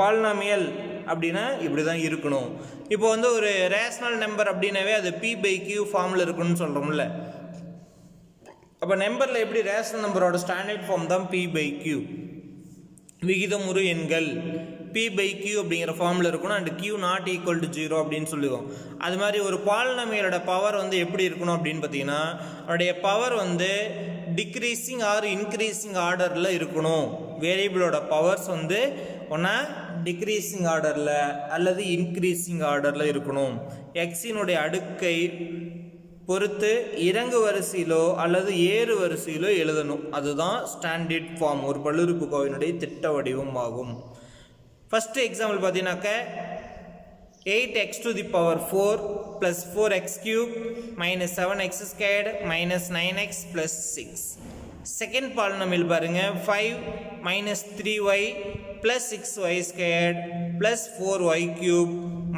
பாலினாமியல் அப்படின்னா இப்படி தான் இருக்கணும். இப்போ வந்து ஒரு ரேஷனல் நம்பர் அப்படின்னாவே அது p/q ஃபார்மில் இருக்குன்னு சொல்கிறோம்ல. அப்போ நம்பரில் எப்படி ரேஷனல் நம்பரோட ஸ்டாண்டர்ட் ஃபார்ம் தான் p/q. விகிதமுறு எண்கள் p/q அப்படிங்கிற ஃபார்மில் இருக்கணும். And q not equal to 0 அப்படின்னு சொல்லுவோம். அது மாதிரி ஒரு பாலினாமியலோட பவர் வந்து எப்படி இருக்கணும் அப்படின்னு பார்த்தீங்கன்னா, அதோடைய பவர் வந்து டிக்ரீஸிங் ஆர் இன்க்ரீஸிங் ஆர்டரில் இருக்கணும். வேரியபிளோட பவர்ஸ் வந்து ஒன்றா டிக்ரீஸிங் ஆர்டரில் அல்லது இன்க்ரீஸிங் ஆர்டரில் இருக்கணும். எக்ஸினுடைய அடுக்கை பொறுத்து இறங்கு வரிசையிலோ அல்லது ஏறு வரிசையிலோ எழுதணும். அதுதான் ஸ்டாண்டர்ட் ஃபார்ம், ஒரு பல்லுறுப்புக்கோவையினுடைய திட்ட வடிவம் ஆகும். ஃபஸ்ட்டு எக்ஸாம்பிள் பார்த்தீங்கன்னாக்க 8x to the power 4 plus 4x³ minus 7x² minus 9x plus 6. Second polynomial பாருங்க, 5 minus 3y plus 6y² plus 4y³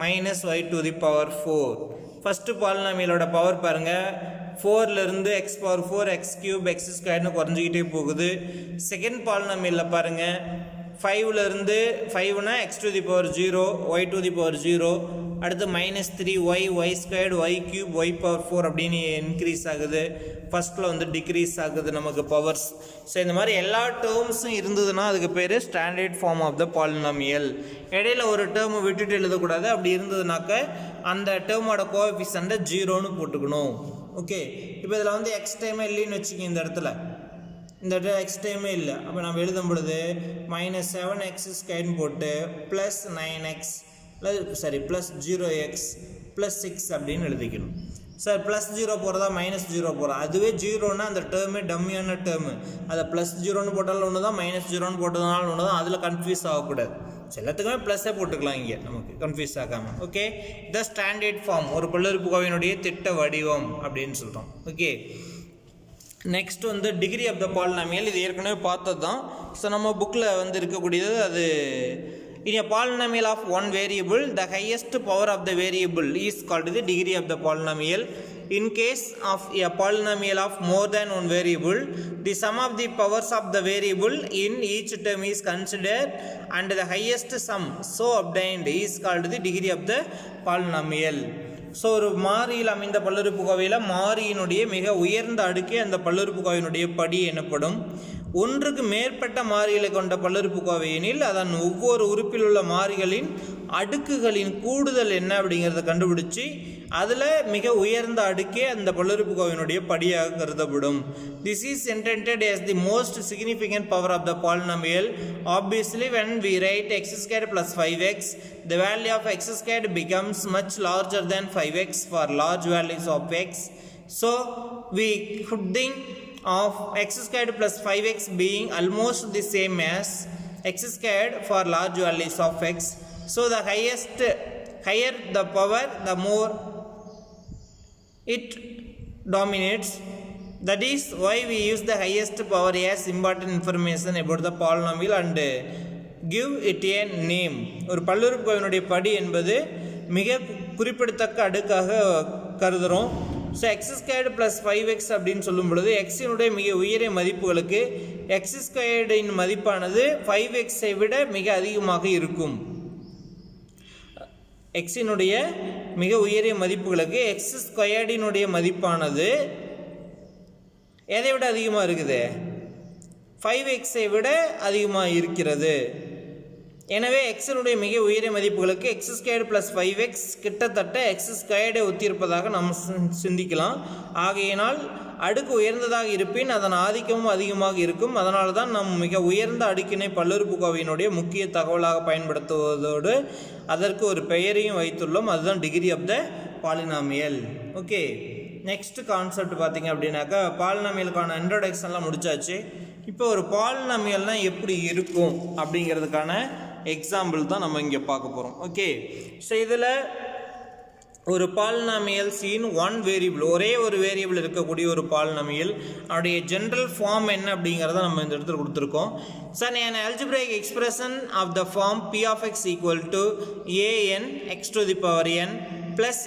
minus y to the power 4. First பாலினாமியலோட பவர் பாருங்க, 4லேருந்து x⁴ x³ x² குறைஞ்சிக்கிட்டே போகுது. Second பாலினாமியலில் பாருங்க, 5லேருந்து 5னா x to the power 0 y to the power 0, அடுத்து -3y y² y³ y⁴ அப்படின்னு increase ஆகுது. ஃபஸ்ட்டில் வந்து டிக்ரீஸ் ஆகுது நமக்கு பவர்ஸ். ஸோ இந்த மாதிரி எல்லா டேர்ம்ஸும் இருந்ததுன்னா அதுக்கு பேர் standard form of the polynomial. இடையில ஒரு டேர்மை விட்டுட்டு எழுதக்கூடாது. அப்படி இருந்ததுனாக்க அந்த டேர்மோட கோஎஃபிஷியன்ட்டை 0ன்னு போட்டுக்கணும். ஓகே, இப்போ இதில் வந்து எக்ஸ் டைமே இல்லைன்னு வச்சுக்கோங்க. இந்த இடத்துல எக்ஸ் டைமே இல்லை. அப்போ நம்ம எழுதும் பொழுது -7x² போட்டு plus 9x plus 0x plus 6 அப்படின்னு எழுதிக்கணும். சார் ப்ளஸ் 0 போகிறதா -0 போகிறா? அதுவே 0ன்னா அந்த டேர்மே டம்மியான டேர்மு. அதை ப்ளஸ் 0ன்னு போட்டாலும் ஒன்று தான், -0ன்னு போட்டதுனாலும் ஒன்று தான். அதில் கன்ஃபியூஸ் ஆகக்கூடாது. எல்லாத்துக்குமே ப்ளஸ்ஸே போட்டுக்கலாம் இங்கே, நமக்கு கன்ஃபியூஸ் ஆகாமல். ஓகே, த ஸ்டாண்டர்ட் ஃபார்ம், ஒரு பல்லுறுப்புக்கோவையினுடைய திட்ட வடிவம் அப்படின்னு சொல்கிறோம். ஓகே, நெக்ஸ்ட் வந்து டிகிரி ஆஃப் த பாலினாமியல். இது ஏற்கனவே பார்த்தது தான். ஸோ நம்ம புக்கில் வந்து இருக்கக்கூடியது அது. In a polynomial of one variable, the highest power of the variable is called the degree of the polynomial. In case of a polynomial of more than one variable, the sum of the powers of the variable in each term is considered and the highest sum so obtained is called the degree of the polynomial. So ஒரு மாறியில் அமைந்த பல்லுறுப்புக்கோவையில் மாறியினுடைய மிக உயர்ந்த அடுக்கே அந்த பல்லுறுப்புக்கோவையினுடைய படி எனப்படும். ஒன்றுக்கு மேற்பட்ட மாறிகளை கொண்ட பல்லுறுப்புக்கோவையெனில் அதன் ஒவ்வொரு உறுப்பில் உள்ள மாறிகளின் அடுக்குகளின் கூடுதல் என்ன அப்படிங்கிறத கண்டுபிடிச்சி அதில் மிக உயர்ந்த அடுக்கே அந்த பல்லுறுப்புக்கோவையினுடைய படியாக கருதப்படும். This is intended as the most significant power of the polynomial. Obviously, when we write x squared plus 5x, the value of x squared becomes much larger than 5x for large values of x. So, we could think of x squared plus 5x being almost the same as x squared for large values of x. So, the higher the power, the more it dominates. That is why we use the highest power as important information about the polynomial and give it a name. ஒரு பல்லுறுப்புக்கோவையினுடைய படி என்பது மிக குறிப்பிடத்தக்க அடுக்காக கருதுகிறோம். So X squared plus 5x அப்படின்னு சொல்லும் பொழுது எக்ஸினுடைய மிக உயரிய மதிப்புகளுக்கு எக்ஸ் ஸ்கொயர்டின் மதிப்பானது 5xஐ விட மிக அதிகமாக இருக்கும். எக்ஸினுடைய மிக உயரிய மதிப்புகளுக்கு எக்ஸ் ஸ்கொயர்டினுடைய மதிப்பானது எதை விட அதிகமாக இருக்குது? 5xஐ விட அதிகமாக இருக்கிறது. எனவே எக்ஸினுடைய மிக உயரிய மதிப்புகளுக்கு எக்ஸ் ஸ்கொயர்டு ப்ளஸ் 5x கிட்டத்தட்ட எக்ஸ் ஸ்கொயர்டை ஒத்திருப்பதாக நாம் சிந்திக்கலாம். ஆகையினால் அடுக்கு உயர்ந்ததாக இருப்பின் அதன் ஆதிக்கமும் அதிகமாக இருக்கும். அதனால தான் நாம் மிக உயர்ந்த அடுக்கினை பல்லுறுப்புக்கோவையினுடைய முக்கிய தகவலாக பயன்படுத்துவதோடு அதற்கு ஒரு பெயரையும் வைத்துள்ளோம். அதுதான் degree of the polynomial. Okay, next concept பார்த்தீங்க அப்படின்னாக்கா பாலினாமியலுக்கான இன்ட்ரோடக்ஷன்லாம் முடிச்சாச்சு. இப்போ ஒரு பாலினாமியல்னால் எப்படி இருக்கும் அப்படிங்கிறதுக்கான எக்ஸாம்பிள் தான் நம்ம இங்கே பார்க்க போகிறோம். ஓகே, ஸோ இதில் ஒரு பாலினாமியல் சீன் ஒன் வேரியபிள், ஒரே ஒரு வேரியபிள் இருக்கக்கூடிய ஒரு பாலினாமியல், அவருடைய ஜென்ரல் ஃபார்ம் என்ன அப்படிங்கிறத நம்ம இந்த இடத்துல கொடுத்துருக்கோம். Sir an algebraic expression of the form p of x equal to an x to the power n plus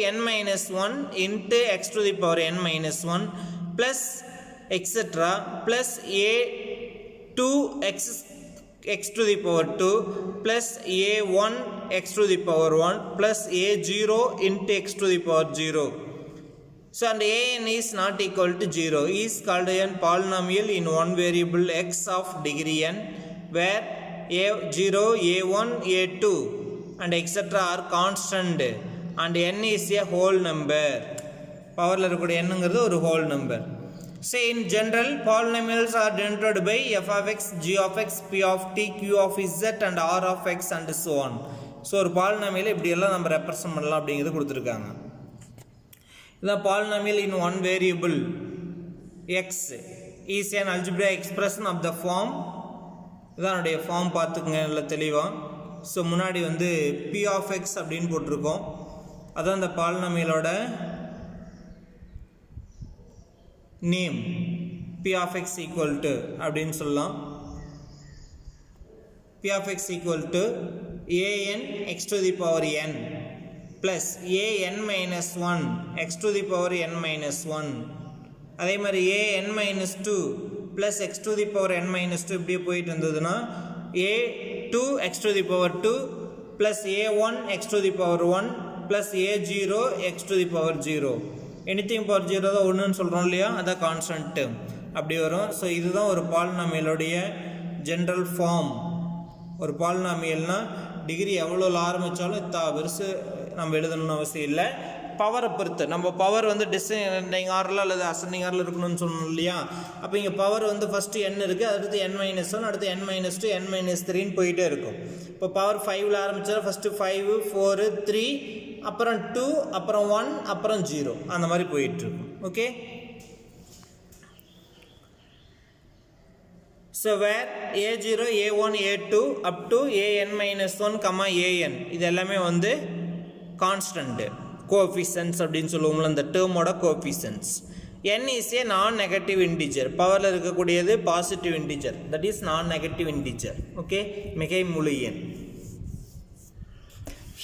an minus 1 into x to the power n minus 1 plus etc plus a 2x to the power 2 plus a1 x to the power 1 plus a0 into x to the power 0. So and an is not equal to 0 is called a polynomial in one variable x of degree n where a0, a1, a2 and etc are constant and n is a whole number. பவரில் இருக்கக்கூடிய என்னங்கிறது ஒரு whole number. So in general, polynomials are denoted by f of x, g of x, p of t, q of z and r of x and so on. So ஒரு polynomial இப்படியெல்லாம் நம்ம represent பண்ணலாம் அப்படிங்கிறது கொடுத்துருக்காங்க. இதான் polynomial in one variable X is an algebraic expression of the form. இதனுடைய form பார்த்துக்குங்க நல்லா தெளிவாக. ஸோ முன்னாடி வந்து p of x அப்படின்னு போட்டிருக்கோம். அதான் அந்த பாலினாமியலோட name. p of x equal to அப்படின்னு சொல்லலாம். p of x equal to an x to the power n plus an minus 1 x to the power n minus 1. அதே மாதிரி an minus 2 plus x to the power n minus 2 இப்படியே போயிட்டு இருந்ததுன்னா a2 x to the power 2 plus a1 x to the power 1 plus a0 x to the power 0. Anything power 0 தான் ஒன்றுன்னு சொல்கிறோம் இல்லையா, அதான் கான்ஸ்டன்ட் அப்படி வரும். ஸோ இதுதான் ஒரு பாலினாமியலுடைய ஜென்ரல் ஃபார்ம். ஒரு பாலினாமியல்னால் டிகிரி எவ்வளோ ஆரம்பித்தாலும் பெருசு நம்ம எழுதணும்னு அவசியம் இல்லை. பவரை பொறுத்து நம்ம பவர் வந்து டிசெண்டிங் ஆரில் அல்லது அசெண்டிங் ஆரில் இருக்கணும்னு சொல்லணும் இல்லையா. அப்போ இங்கே பவர் வந்து ஃபஸ்ட்டு n இருக்குது, அடுத்து n-1, அடுத்து n-2, n-3ன்னு போயிட்டே இருக்கும். இப்போ பவர் 5ல் ஆரம்பித்தாலும் ஃபஸ்ட்டு 5, 4, 3, அப்புறம் 2, அப்புறம் 1, அப்புறம் 0 அந்த மாதிரி போயிட்டுருக்கும். Okay, so where a0, a1, a2 up to an-1, an இது எல்லாமே வந்து கான்ஸ்டன்ட்டு கோஎஃபிஷியன்ட்ஸ் அப்படின்னு சொல்லுவோம்ல, அந்த டேர்மோட கோஎஃபிஷியன்ட்ஸ். n இஸ் ஏ நான் நெகட்டிவ் இன்டிஜர், பவரில் இருக்கக்கூடியது பாசிட்டிவ் இன்டிஜர், தட் இஸ் நான் நெகட்டிவ் இன்டிஜர். ஓகே, மிகை முழு எண்.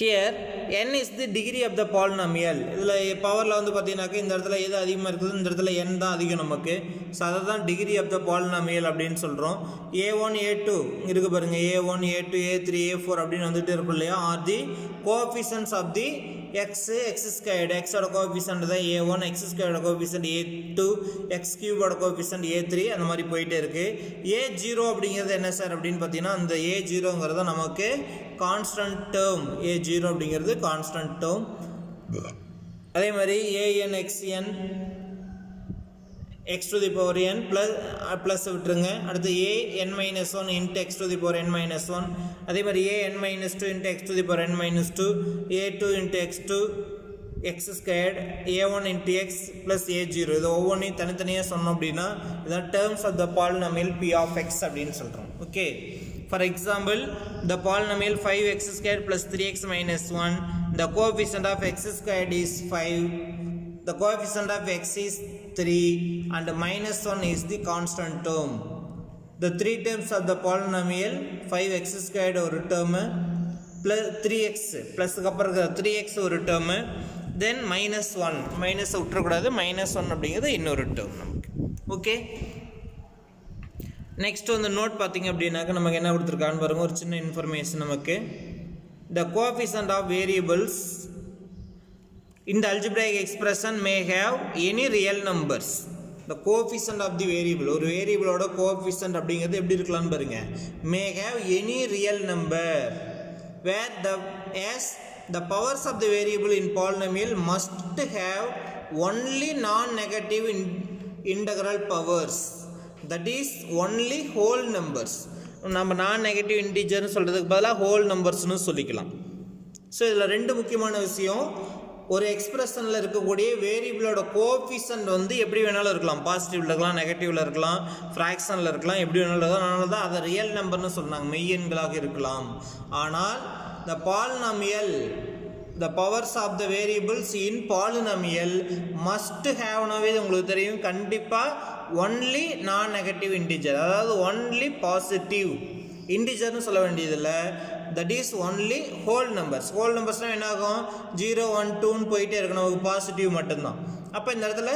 Here n is the degree of the polynomial. இதில் பவரில் வந்து பார்த்தீங்கன்னாக்கா இந்த இடத்துல எது அதிகமாக இருக்குது, இந்த இடத்துல n தான் அதிகம் நமக்கு. ஸோ அதை தான் டிகிரி ஆஃப் த பாலினாமியல் அப்படின்னு சொல்கிறோம். a1, a2 இருக்குது பாருங்கள், a1, a2, a3, a4 அப்படின்னு வந்துட்டு இருக்கும் இல்லையா, are the coefficients of the x squared. x ஓட கோஎஃபிஷியன்ட் தான் a1, x squared coefficient a2, x cube coefficient a3 அந்த மாதிரி போயிட்டே இருக்குது. a0 அப்படிங்கிறது என்ன சார் அப்படின்னு பார்த்தீங்கன்னா, அந்த a0ங்கிறது நமக்கு கான்ஸ்டன்ட் டேர்ம். a0 அப்படிங்கிறது கான்ஸ்டன்ட் டேர்ம். அதே மாதிரி an xn x to the power n plus விட்டுருங்க. அடுத்து an minus 1 into x to the power n minus 1. அதே மாதிரி an minus 2 into x to the power n minus 2, a2 into x2 x squared, a1 into x plus a0. இது ஒவ்வொன்றையும் தனித்தனியாக சொன்னோம் அப்படின்னா இதான் terms of the polynomial p of x அப்படின்னு சொல்கிறோம். Okay, for example, the polynomial 5x squared plus 3x minus 1, the coefficient of x squared is 5, the coefficient of x is 3 and minus 1 is the constant term. The three terms of the polynomial 5x squared ஒரு term plus 3x plus அப்புறம் 3x ஒரு term, then minus 1 minus விட்டுறக்கூடாது, minus 1 அப்படிங்கிறது இன்னொரு term நமக்கு. Okay, next வந்து note பார்த்தீங்க அப்படின்னாக்க நமக்கு என்ன கொடுத்துருக்கான்னு பாருங்க. ஒரு சின்ன இன்ஃபர்மேஷன் நமக்கு. The coefficient of variables in the algebraic expression may have any real numbers. The coefficient of the variable, ஒரு வேரியபிளோட coefficient அப்படிங்கிறது எப்படி இருக்கலாம்னு பாருங்க. May have any real number where the powers of the variable in polynomial must have only non-negative integral powers, that is only whole numbers. நம்ம நான் negative இன்டிஜர்னு சொல்கிறதுக்கு பதிலாக whole நம்பர்ஸ்னு சொல்லிக்கலாம். ஸோ இதில் ரெண்டு முக்கியமான விஷயம். ஒரு எக்ஸ்பிரஷனில் இருக்கக்கூடிய வேரியபிளோட கோஎஃபிஷியன்ட் வந்து எப்படி வேணாலும் இருக்கலாம், பாசிட்டிவில் இருக்கலாம், நெகட்டிவில் இருக்கலாம், ஃப்ராக்ஷனில் இருக்கலாம், எப்படி வேணாலும் இருக்கலாம். அதனால தான் அதை ரியல் நம்பர்னு சொன்னாங்க, மெய்யெண்களாக இருக்கலாம். ஆனால் the polynomial, the powers of the variables in polynomial must have, உங்களுக்கு தெரியும் கண்டிப்பாக only நான் நெகட்டிவ் இன்டிஜர், அதாவது only பாசிட்டிவ் இன்டிஜர்னு சொல்ல வேண்டியதில்லை. That is only whole numbers. Whole நம்பர்ஸ்னால் என்ன ஆகும், 0 1 2ன்னு போயிட்டே இருக்கணும், நமக்கு பாசிட்டிவ் மட்டும்தான். அப்போ இந்த இடத்துல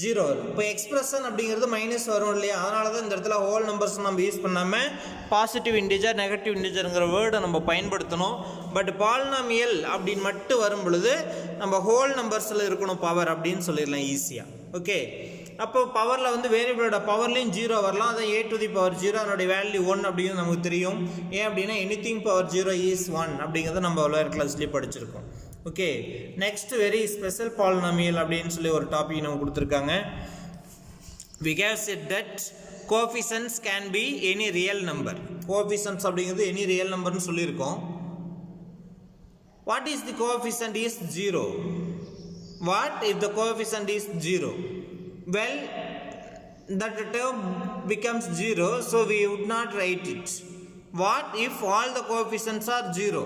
0 வரும். இப்போ எக்ஸ்பிரஷன் அப்படிங்கிறது மைனஸ் வரும் இல்லையா, அதனால தான் இந்த இடத்துல ஹோல் நம்பர்ஸ் நம்ம யூஸ் பண்ணாமல் பாசிட்டிவ் இன்டிஜர் நெகட்டிவ் இன்டிஜருங்கிற வேர்டை நம்ம பயன்படுத்தணும். பட் பாலினாமியல் அப்படின்னு மட்டும் வரும் பொழுது நம்ம ஹோல் நம்பர்ஸில் இருக்கணும் பவர் அப்படின்னு சொல்லிடலாம் ஈஸியாக. ஓகே, அப்போ பவரில் வந்து வேரியபிளோட பவர்லேயும் 0 வரலாம். அதை a to the power 0 அதனுடைய வேல்யூ 1 அப்படிங்கிறது நமக்கு தெரியும். ஏன் அப்படின்னா எனிதிங் பவர் 0 is 1 அப்படிங்கிறத நம்ம லோயர் கிளாஸ்லேயே படிச்சிருக்கோம். Okay, next very special polynomial அப்படின்னு சொல்லி ஒரு டாபிக் நம்ம கொடுத்துருக்காங்க. we have said that coefficients can be any real number. coefficients அப்படிங்கிறது any real numberனு சொல்லியிருக்கோம். what is the coefficient is 0? what if the coefficient is 0? well, that term becomes 0, so we would not write it. what if all the coefficients are 0?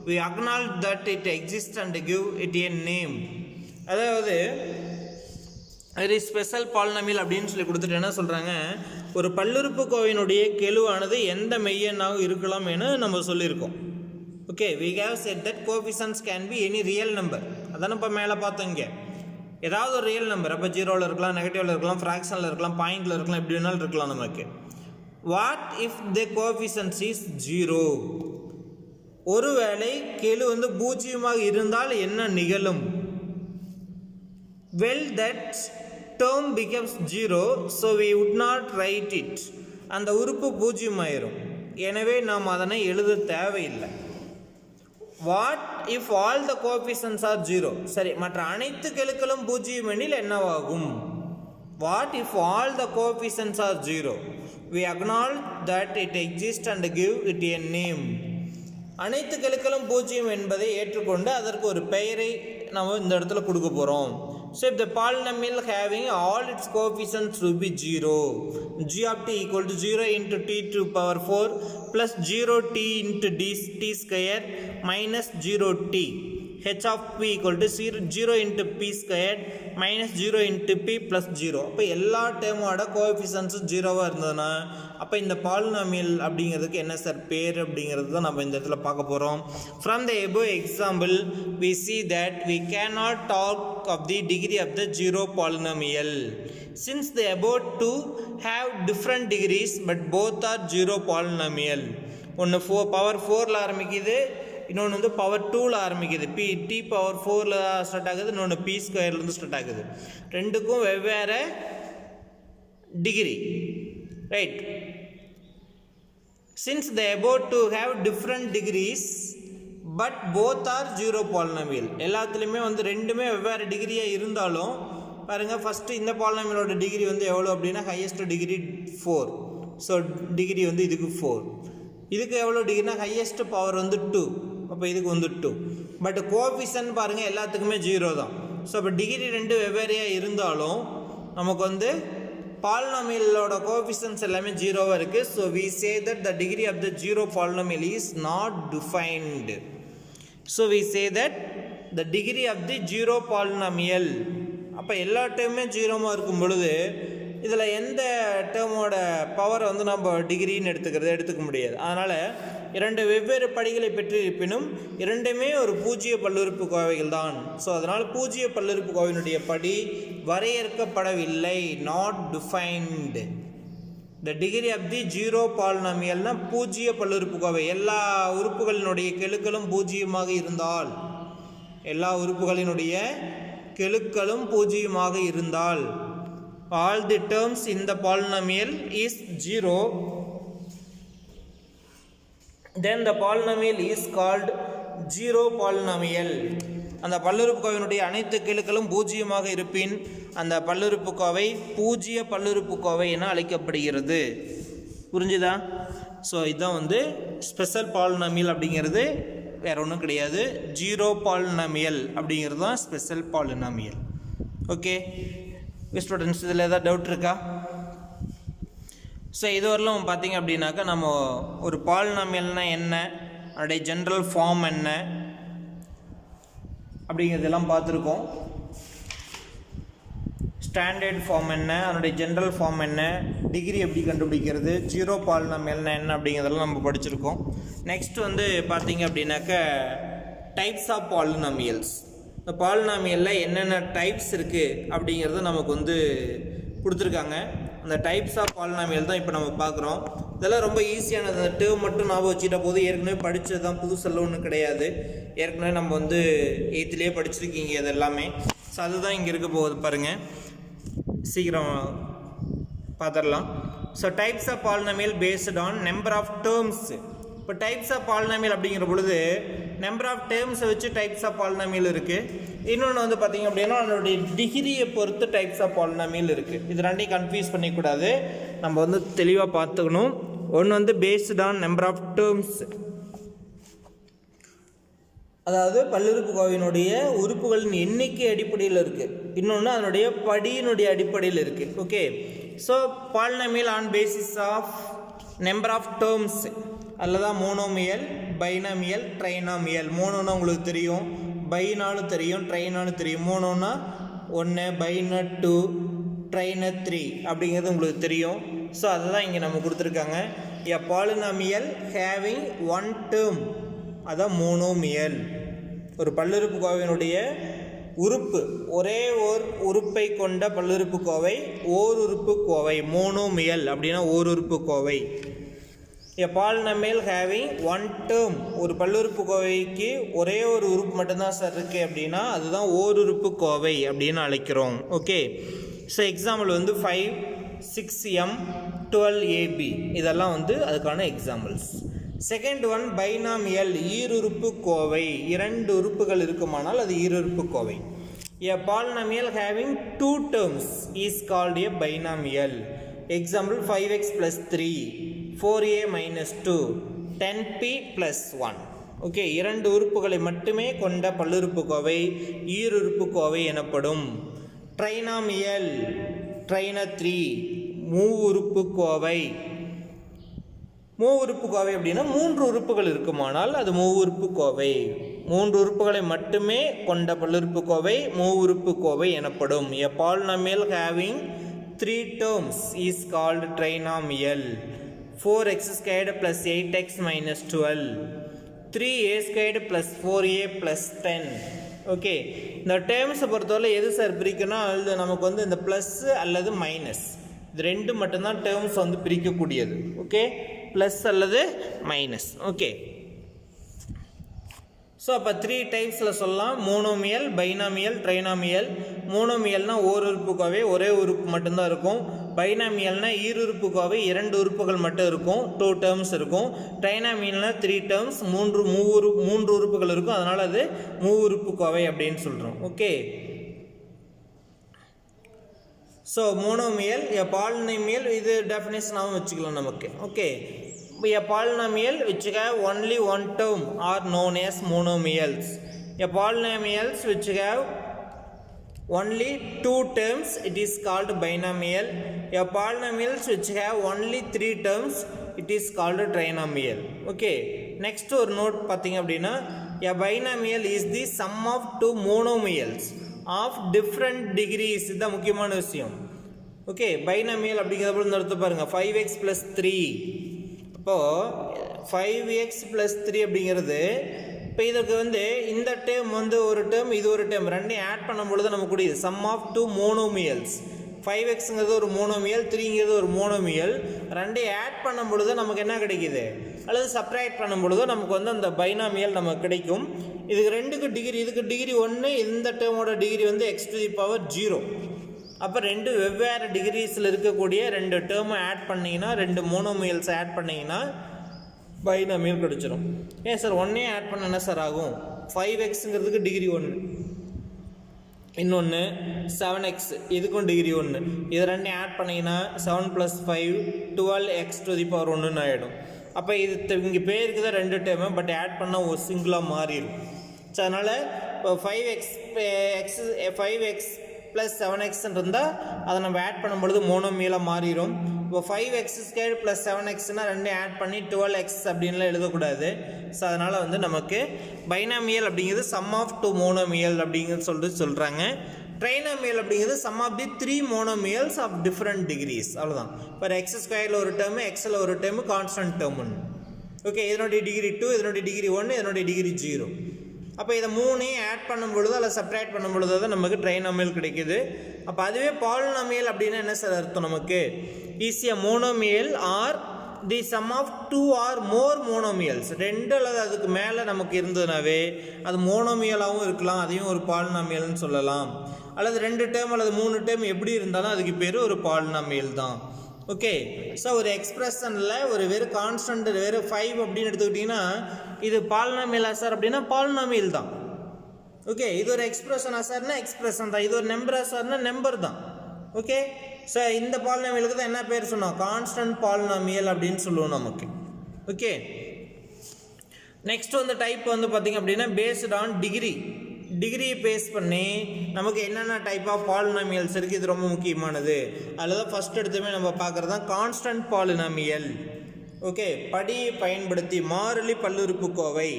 we acknowledge that it exists and give it a name. அதாவது ஒரு special polynomial அப்படின்னு சொல்லி கொடுத்துட்டு என்ன சொல்கிறாங்க, ஒரு பல்லுறுப்புக்கோவையினுடைய கெழுவானது எந்த மெய்யெண்ணாக இருக்கலாம் என நம்ம சொல்லியிருக்கோம். Okay, we have said that coefficients can be any real number. அதான் இப்போ மேலே பார்த்தோம். இங்கே ஏதாவது ஒரு ரியல் நம்பர், அப்போ 0வில் இருக்கலாம், நெகட்டிவில் இருக்கலாம், ஃப்ராக்ஷனில் இருக்கலாம், பாயிண்டில் இருக்கலாம், எப்படி வேணாலும் இருக்கலாம் நமக்கு. What if the coefficient is 0? ஒருவேளை கெழு வந்து பூஜ்ஜியமாக இருந்தால் என்ன நிகழும்? well, that term becomes 0, so we would not write it. அந்த உறுப்பு பூஜ்ஜியமாயிரும், எனவே நாம் அதனை எழுத தேவையில்லை. what if all the coefficients are 0? சரி, மற்ற அனைத்து கெழுக்களும் பூஜ்ஜியம் எனில் என்னவாகும்? what if all the coefficients are 0? we acknowledge that it exists and give it a name. அனைத்து கெழுக்களும் பூஜ்ஜியம் என்பதை ஏற்றுக்கொண்டு அதற்கு ஒரு பெயரை நாம் இந்த இடத்துல கொடுக்க போகிறோம். so if the polynomial having all its coefficients will be 0, g of t equal to 0 into t to power 4 plus 0t into t square minus 0t, h of p equal to 0 into p squared minus 0 into p plus 0. அப்போ எல்லா டேர்மோட கோஎஃபிஷியன்ட்ஸும் 0வாக இருந்ததுன்னா அப்போ இந்த polynomial அப்படிங்கிறதுக்கு என்ன sir பேர் அப்படிங்கிறது தான் நம்ம இந்த இடத்துல பார்க்க போகிறோம். From the above example we see that we cannot talk of the degree of the 0 polynomial since the above two have different degrees but both are 0 polynomial. ஒன்று பவர் 4ல் ஆரம்பிக்குது, இன்னொன்று வந்து பவர் 2ல் ஆரம்பிக்குது. டி பவர் 4ல் ஸ்டார்ட் ஆகுது, இன்னொன்று B ஸ்கொயர்லேருந்து start ஆகுது. ரெண்டுக்கும் வெவ்வேறு degree, right? Since the above two have different degrees but both are zero polynomial. எல்லாத்துலேயுமே வந்து ரெண்டுமே வெவ்வேறு டிகிரியாக இருந்தாலும் பாருங்கள், ஃபஸ்ட்டு இந்த பாலினாமியலோட டிகிரி வந்து எவ்வளோ அப்படின்னா ஹையஸ்ட் டிகிரி 4. ஸோ டிகிரி வந்து இதுக்கு 4. இதுக்கு எவ்வளோ டிகிரினா ஹையஸ்ட் பவர் வந்து 2. அப்போ இதுக்கு வந்து 2. பட் கோஎஃபிஷியன்ட் பாருங்கள் எல்லாத்துக்குமே 0 தான். ஸோ அப்போ டிகிரி ரெண்டு வெவ்வேறையாக இருந்தாலும் நமக்கு வந்து பாலினாமியலோட கோஎஃபிஷியன்ட்ஸ் எல்லாமே 0வாக இருக்குது. So we say that the degree of the zero polynomial is not defined. So we say that the degree of the zero polynomial. அப்போ எல்லா டேர்முமே 0வாக இருக்கும் பொழுது இதில் எந்த டேர்மோட பவரை வந்து நம்ம டிகிரின்னு எடுத்துக்க முடியாது. அதனால் இரண்டு வெவ்வேறு படிகளை பெற்றிருப்பினும் இரண்டுமே ஒரு பூஜ்ஜிய பல்லுறுப்புக்கோவைகள் தான். ஸோ அதனால் பூஜ்ஜிய பல்லுறுப்புக்கோவையினுடைய படி வரையறுக்கப்படவில்லை, not defined. The degree of the zero பாலினாமியல்னா பூஜ்ஜிய பல்லுறுப்புக்கோவை. எல்லா உறுப்புகளினுடைய கெழுக்களும் பூஜ்ஜியமாக இருந்தால், எல்லா உறுப்புகளினுடைய கெழுக்களும் பூஜ்ஜியமாக இருந்தால், all the terms in the polynomial is 0, then the polynomial is called zero polynomial. அந்த பல்லுறுப்புக்கோவையினுடைய அனைத்து கெழுக்களும் பூஜ்ஜியமாக இருப்பின் அந்த பல்லுறுப்புக்கோவை பூஜ்ஜிய பல்லுறுப்புக்கோவை என அழைக்கப்படுகிறது. புரிஞ்சுதா? ஸோ இதுதான் வந்து ஸ்பெஷல் பாலினாமியல் அப்படிங்கிறது வேற ஒன்றும் கிடையாது. ஜீரோ பாலினாமியல் அப்படிங்கிறது தான் ஸ்பெஷல் பாலினாமியல். ஓகே ஸ்டூடெண்ட்ஸ், இதில் ஏதாவது டவுட் இருக்கா? ஸோ இதுவரையிலும் பார்த்தீங்க அப்படின்னாக்கா நம்ம ஒரு பாலினாமியல்னால் என்ன, அதனுடைய ஜென்ரல் ஃபார்ம் என்ன அப்படிங்கிறதெல்லாம் பார்த்துருக்கோம். ஸ்டாண்டர்ட் ஃபார்ம் என்ன, அதனுடைய ஜென்ரல் ஃபார்ம் என்ன, டிகிரி எப்படி கண்டுபிடிக்கிறது, ஜீரோ பாலினாமியல்னா என்ன அப்படிங்கிறதெல்லாம் நம்ம படிச்சிருக்கோம். நெக்ஸ்ட் வந்து பார்த்தீங்க அப்படின்னாக்கா டைப்ஸ் ஆஃப் பாலினாமியல்ஸ். இந்த பாலினாமியலில் என்னென்ன டைப்ஸ் இருக்குது அப்படிங்கிறது நமக்கு வந்து கொடுத்துருக்காங்க. அந்த டைப்ஸ் ஆஃப் பாலினாமியல் தான் இப்போ நம்ம பார்க்குறோம். இதெல்லாம் ரொம்ப ஈஸியானது. அந்த டேர்ம் மட்டும் ஞாபகம் வச்சுட்டா போது, ஏற்கனவே படித்தது தான், புதுசெல்லாம் ஒன்றும் கிடையாது. ஏற்கனவே நம்ம வந்து 8லேயே படிச்சிருக்கீங்க இது எல்லாமே. ஸோ அதுதான் இங்கே இருக்க போகுது பாருங்கள், சீக்கிரம் பார்த்துடலாம். So types of polynomial based on number of terms. இப்போ டைப்ஸ் ஆஃப் பாலினாமியல் அப்படிங்கிற பொழுது நம்பர் ஆஃப் டேர்ம்ஸை வச்சு டைப்ஸ் ஆஃப் பாலினாமியல் இருக்குது. இன்னொன்று வந்து பார்த்திங்க அப்படின்னா அதனுடைய டிகிரியை பொறுத்து டைப்ஸ் ஆஃப் பாலினாமியல் இருக்குது. இது ரெண்டையும் கன்ஃபியூஸ் பண்ணிக்கூடாது, நம்ம வந்து தெளிவாக பார்த்துக்கணும். ஒன்று வந்து based on number of terms, அதாவது பல்லுறுப்புக்கோவையினுடைய உறுப்புகளின் எண்ணிக்கை அடிப்படையில் இருக்குது. இன்னொன்று அதனுடைய படியினுடைய அடிப்படையில் இருக்குது. Okay, so polynomial on basis of number of terms அல்லது மோனோமியல், பைனாமியல், ட்ரைனாமியல். மோனோன்னா உங்களுக்கு தெரியும், பைனாலும் தெரியும், ட்ரைனாலும் தெரியும். மோனோன்னா 1, பைனா 2, ட்ரைனா 3 அப்படிங்கிறது உங்களுக்கு தெரியும். ஸோ அதுதான் இங்கே நம்ம கொடுத்துருக்காங்க. எ பாலினாமியல் ஹேவிங் ஒன் டேர்ம், அதான் மோனோமியல். ஒரு பல்லுறுப்புக்கோவையினுடைய உறுப்பு, ஒரே ஓர் உறுப்பை கொண்ட பல்லுறுப்புக்கோவை ஓர் உறுப்புக்கோவை. மோனோமியல் அப்படின்னா ஓர் உறுப்புக்கோவை. A polynomial having one term, ஒரு பல்லுறுப்புக்கோவைக்கு ஒரே ஒரு உறுப்பு மட்டும்தான் சார் இருக்குது அப்படின்னா அதுதான் ஓர் உறுப்புக்கோவை அப்படின்னு அழைக்கிறோம். ஓகே, ஸோ எக்ஸாம்பிள் வந்து 5, 6m, 12ab இதெல்லாம் வந்து அதுக்கான எக்ஸாம்பிள்ஸ். செகண்ட் ஒன் பைனாமியல், ஈருறுப்புக்கோவை. இரண்டு உறுப்புகள் இருக்குமானால் அது ஈருறுப்புக்கோவை. A polynomial having 2 terms is called a binomial. Example 5x + 3, 4a - 2, 10p + 1. Okay, இரண்டு உறுப்புகளை மட்டுமே கொண்ட பல்லுறுப்புக்கோவை ஈருறுப்புக்கோவை எனப்படும். ட்ரைனாமியல், ட்ரைனா 3, மூவுறுப்புக்கோவை. மூவுறுப்புக்கோவை அப்படின்னா 3 உறுப்புகள் இருக்குமானால் அது மூவுறுப்புக்கோவை. 3 உறுப்புகளை மட்டுமே கொண்ட பல்லுறுப்புக்கோவை மூவுறுப்புக்கோவை எனப்படும். எ polynomial having 3 terms is called trinomial. 4x squared plus 8x minus 12, 3a squared plus 4a plus 10. Okay, இந்த டேர்ம்ஸை பொறுத்தவரை எது சார் பிரிக்கணும், அது நமக்கு வந்து இந்த ப்ளஸ் அல்லது மைனஸ், இது ரெண்டு மட்டும்தான் டேர்ம்ஸ் வந்து பிரிக்கக்கூடியது. ஓகே, ப்ளஸ் அல்லது மைனஸ். ஓகே, ஸோ அப்போ 3 டைப்ஸில் சொல்லலாம், மோனோமியல், பைனாமியல், ட்ரைனாமியல். மோனோமியல்னா ஓர் உறுப்புக்கோவை ஒரே உறுப்பு மட்டும்தான் இருக்கும். பைனாமியல்னா ஈருறுப்புக்கோவை 2 உறுப்புகள் மட்டும் இருக்கும், 2 டேர்ம்ஸ் இருக்கும். ட்ரைனாமியல்னா 3 டேர்ம்ஸ், 3 உறுப்புகள் இருக்கும். அதனால அது மூவுறுப்புக்கோவை அப்படின்னு சொல்றோம். Okay. So monomial a polynomial, இது டெஃபினேஷனாகவும் வச்சுக்கலாம் நமக்கு. Okay. a polynomial which have only one term are known as monomials. a polynomials which have only 2 terms it is called binomial. a polynomials which have only 3 terms it is called trinomial. Okay. Next ஒரு note பார்த்தீங்க அப்படின்னா a binomial is the sum of 2 monomials of different degrees. இதுதான் முக்கியமான விஷயம். Okay. Binomial அப்படிங்கிறப்ப இந்த இடத்துல பாருங்க 5x plus 3. அப்போ 5x plus 3 அப்படிங்கிறது இப்போ இதுக்கு வந்து இந்த டேர்ம் வந்து ஒரு டேர்ம், இது ஒரு டேர்ம், ரெண்டையும் ஆட் பண்ணும்பொழுது நமக்கு கூடியது சம் ஆஃப் 2 மோனோமியல்ஸ். 5xங்கிறது ஒரு மோனோமியல், 3ங்கிறது ஒரு மோனோமியல். ரெண்டையும் ஆட் பண்ணும் பொழுது நமக்கு என்ன கிடைக்குது, அல்லது சப்ராக்ட் பண்ணும் பொழுது நமக்கு வந்து அந்த பைனாமியல் நமக்கு கிடைக்கும். இதுக்கு ரெண்டுக்கு டிகிரி, இதுக்கு டிகிரி 1, இந்த டேர்மோட டிகிரி வந்து x⁴. அப்போ 2 வெவ்வேறு டிகிரிஸில் இருக்கக்கூடிய 2 டேர்மை ஆட் பண்ணிங்கன்னா, 2 மோனோமியல்ஸ் ஆட் பண்ணிங்கன்னா பைனாமியல் கிடச்சிரும். ஏன் சார் 1 ஆட் பண்ண என்ன சார் ஆகும்? 5xங்கிறதுக்கு டிகிரி 1, இன்னொன்று 7x, இதுக்கும் டிகிரி 1. இது ரெண்டையும் ஆட் பண்ணிங்கன்னா 7 + 5 12x⁴ ஆகிடும். அப்போ இது இங்கே பேருக்கு தான் 2 டேர்மு, பட் ஆட் பண்ணால் ஒரு சிங்கிளாக மாறிடும். ஸோ அதனால் இப்போ 5x + 7x இருந்தால் அதை நம்ம ஆட் பண்ணும்பொழுது மோனோமியலாக மாறிடும். இப்போ 5x² + 7xனா ரெண்டையும் ஆட் பண்ணி 12x அப்படின்லாம் எழுதக்கூடாது. ஸோ அதனால் வந்து நமக்கு பைனாமியல் அப்படிங்கிறது சம் ஆஃப் 2 மோனோமியல் அப்படிங்கிறது சொல்கிறாங்க. ட்ரைனாமியல் அப்படிங்கிறது sum of the 3 monomials of different degrees. அவ்வளோதான். இப்போ x² ஒரு டேர்மு, எக்ஸில் ஒரு டேர்மு, கான்ஸ்டன்ட் டேர்ம் ஒன்று. ஓகே. இதனுடைய டிகிரி 2, இதனுடைய டிகிரி 1, இதனுடைய டிகிரி 0. அப்போ இதை 3ஐயும் ஆட் பண்ணும் பொழுது அல்ல சப்ராக்ட் பண்ணும் பொழுது தான் நமக்கு ட்ரைனாமியல் கிடைக்குது. அப்போ அதுவே பாலினாமியல் அப்படின்னா என்ன சார் அர்த்தம் நமக்கு? Is a monomial or the sum of 2 or more monomials. 2 அல்லது அதுக்கு மேலே நமக்கு இருந்ததுனாவே அது மோனோமியலாகவும் இருக்கலாம், அதையும் ஒரு பாலினாமியல்னு சொல்லலாம். அல்லது 2 டேர்ம் அல்லது 3 டேர்ம் எப்படி இருந்தாலும் அதுக்கு பேர் ஒரு பாலினாமியல் தான். ஓகே. ஸோ ஒரு எக்ஸ்பிரஷனில் ஒரு வெறும் கான்ஸ்டன்ட் வெறும் 5 அப்படின்னு எடுத்துக்கிட்டிங்கன்னா இது பாலினாமியலா சார் அப்படின்னா பாலினாமியல் தான். ஓகே. இது ஒரு எக்ஸ்பிரஷனா சார்னா எக்ஸ்பிரஷன் தான். இது ஒரு நம்பரா சார்னா நம்பர் தான். ஓகே. ஸோ இந்த பாலினாமியலுக்கு தான் என்ன பேர் சொன்னோம்? கான்ஸ்டன்ட் பாலினாமியல் அப்படின்னு சொல்லுவோம் நமக்கு. ஓகே. நெக்ஸ்ட் வந்து டைப் வந்து பார்த்திங்க அப்படின்னா பேஸ்ட் ஆன் டிகிரி. டிகிரியை பேஸ் பண்ணி நமக்கு என்னென்ன டைப் ஆஃப் பாலினாமியல்ஸ் இருக்குது, இது ரொம்ப முக்கியமானது. அதில் தான் ஃபஸ்ட் எடுத்துமே நம்ம பார்க்குறது தான் கான்ஸ்டன்ட் பாலினாமியல். ஓகே. படியை பயன்படுத்தி மாறிலி பல்லுறுப்புக்கோவை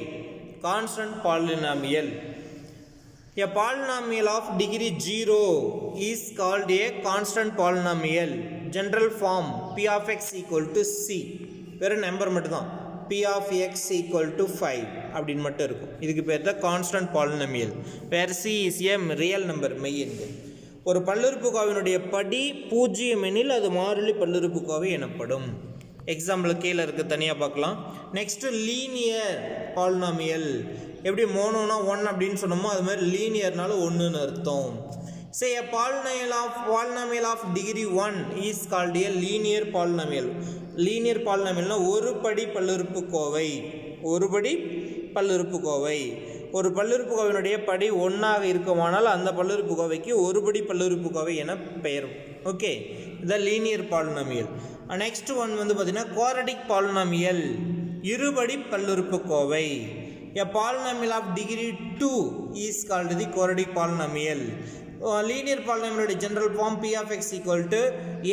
constant polynomial. A polynomial of degree 0 is called a constant polynomial. General form p of x equal to c. வெறும் நம்பர் மட்டும் தான். p of x equal to 5 அப்படின்னு மட்டும் இருக்கும். இதுக்கு பேர் தான் கான்ஸ்டன்ட் பாலினாமியல். வேறு c is a real number, மெய் எண்கள். ஒரு பல்லுறுப்புக்கோவையினுடைய படி 0 எனில் அது மாறிலி பல்லுறுப்புக்கோவை எனப்படும். எக்ஸாம்பிள் கீழே இருக்குது, தனியாக பார்க்கலாம். Next linear polynomial. எப்படி மோனோனா 1 அப்படின்னு சொன்னோமோ அது மாதிரி லீனியர்னால 1ன்னு அர்த்தம். Say a polynomial of degree 1 is called a linear polynomial. Linear polynomial ஒரு படி பல்லுறுப்புக்கோவை. ஒரு படி பல்லுறுப்புக்கோவை. ஒரு பல்லுறுப்புக்கோவையினுடைய படி 1ஆக இருக்குமானால் அந்த பல்லுறுப்புக்கோவைக்கு ஒரு படி பல்லுறுப்புக்கோவை என பெயர். ஓகே. இதுதான் லீனியர் பாலினாமியல். நெக்ஸ்ட் ஒன் வந்து பார்த்தீங்கன்னா குவாட்ரடிக் பாலினாமியல். இருபடி பல்லுறுப்புக்கோவை. A polynomial of degree 2 is called the quadratic polynomial. Linear polynomial general form p of x equal to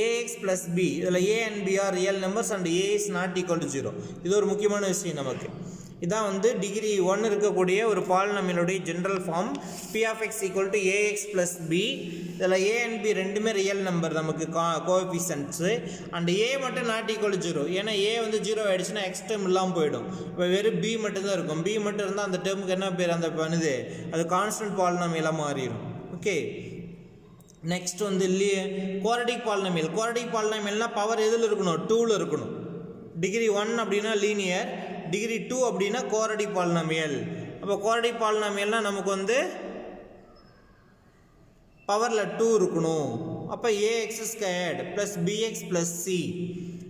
ax plus b. இதில் a and b are real numbers and a is not equal to 0. இது ஒரு முக்கியமான விஷயம் நமக்கு. இதான் வந்து degree 1 இருக்கக்கூடிய ஒரு பாலினாமியலுடைய general form p of x equal to ax plus b. இதில் a and b ரெண்டுமே ரியல் நம்பர் நமக்கு கோஎஃபிஷியன்ட்ஸு. அண்ட் a மட்டும் நாட் ஈக்குவல் டு 0. ஏன்னா a வந்து 0 ஆகிடுச்சுன்னா எக்ஸ் டேர்ம் இல்லாமல் போயிடும். இப்போ வெறும் b மட்டும்தான் இருக்கும். b மட்டும் இருந்தால் அந்த டேர்முக்கு என்ன பேர், அந்த பண்ணுது அது கான்ஸ்டன்ட் பாலினாமியலாக மாறிடும். ஓகே. நெக்ஸ்ட் வந்து குவாட்ரடிக் பாலினாமியல். குவாட்ரடிக் பாலினாமியல்னா பவர் எதில் இருக்கணும்? 2ல் இருக்கணும். டிகிரி 1 அப்படின்னா லீனியர், டிகிரி 2 அப்படின்னா குவாட்ரடிக் பாலினாமியல். அப்போ குவாட்ரடிக் பாலினாமியல்னால் நமக்கு வந்து பவரில் 2 இருக்கணும். அப்போ ax² plus bx plus c.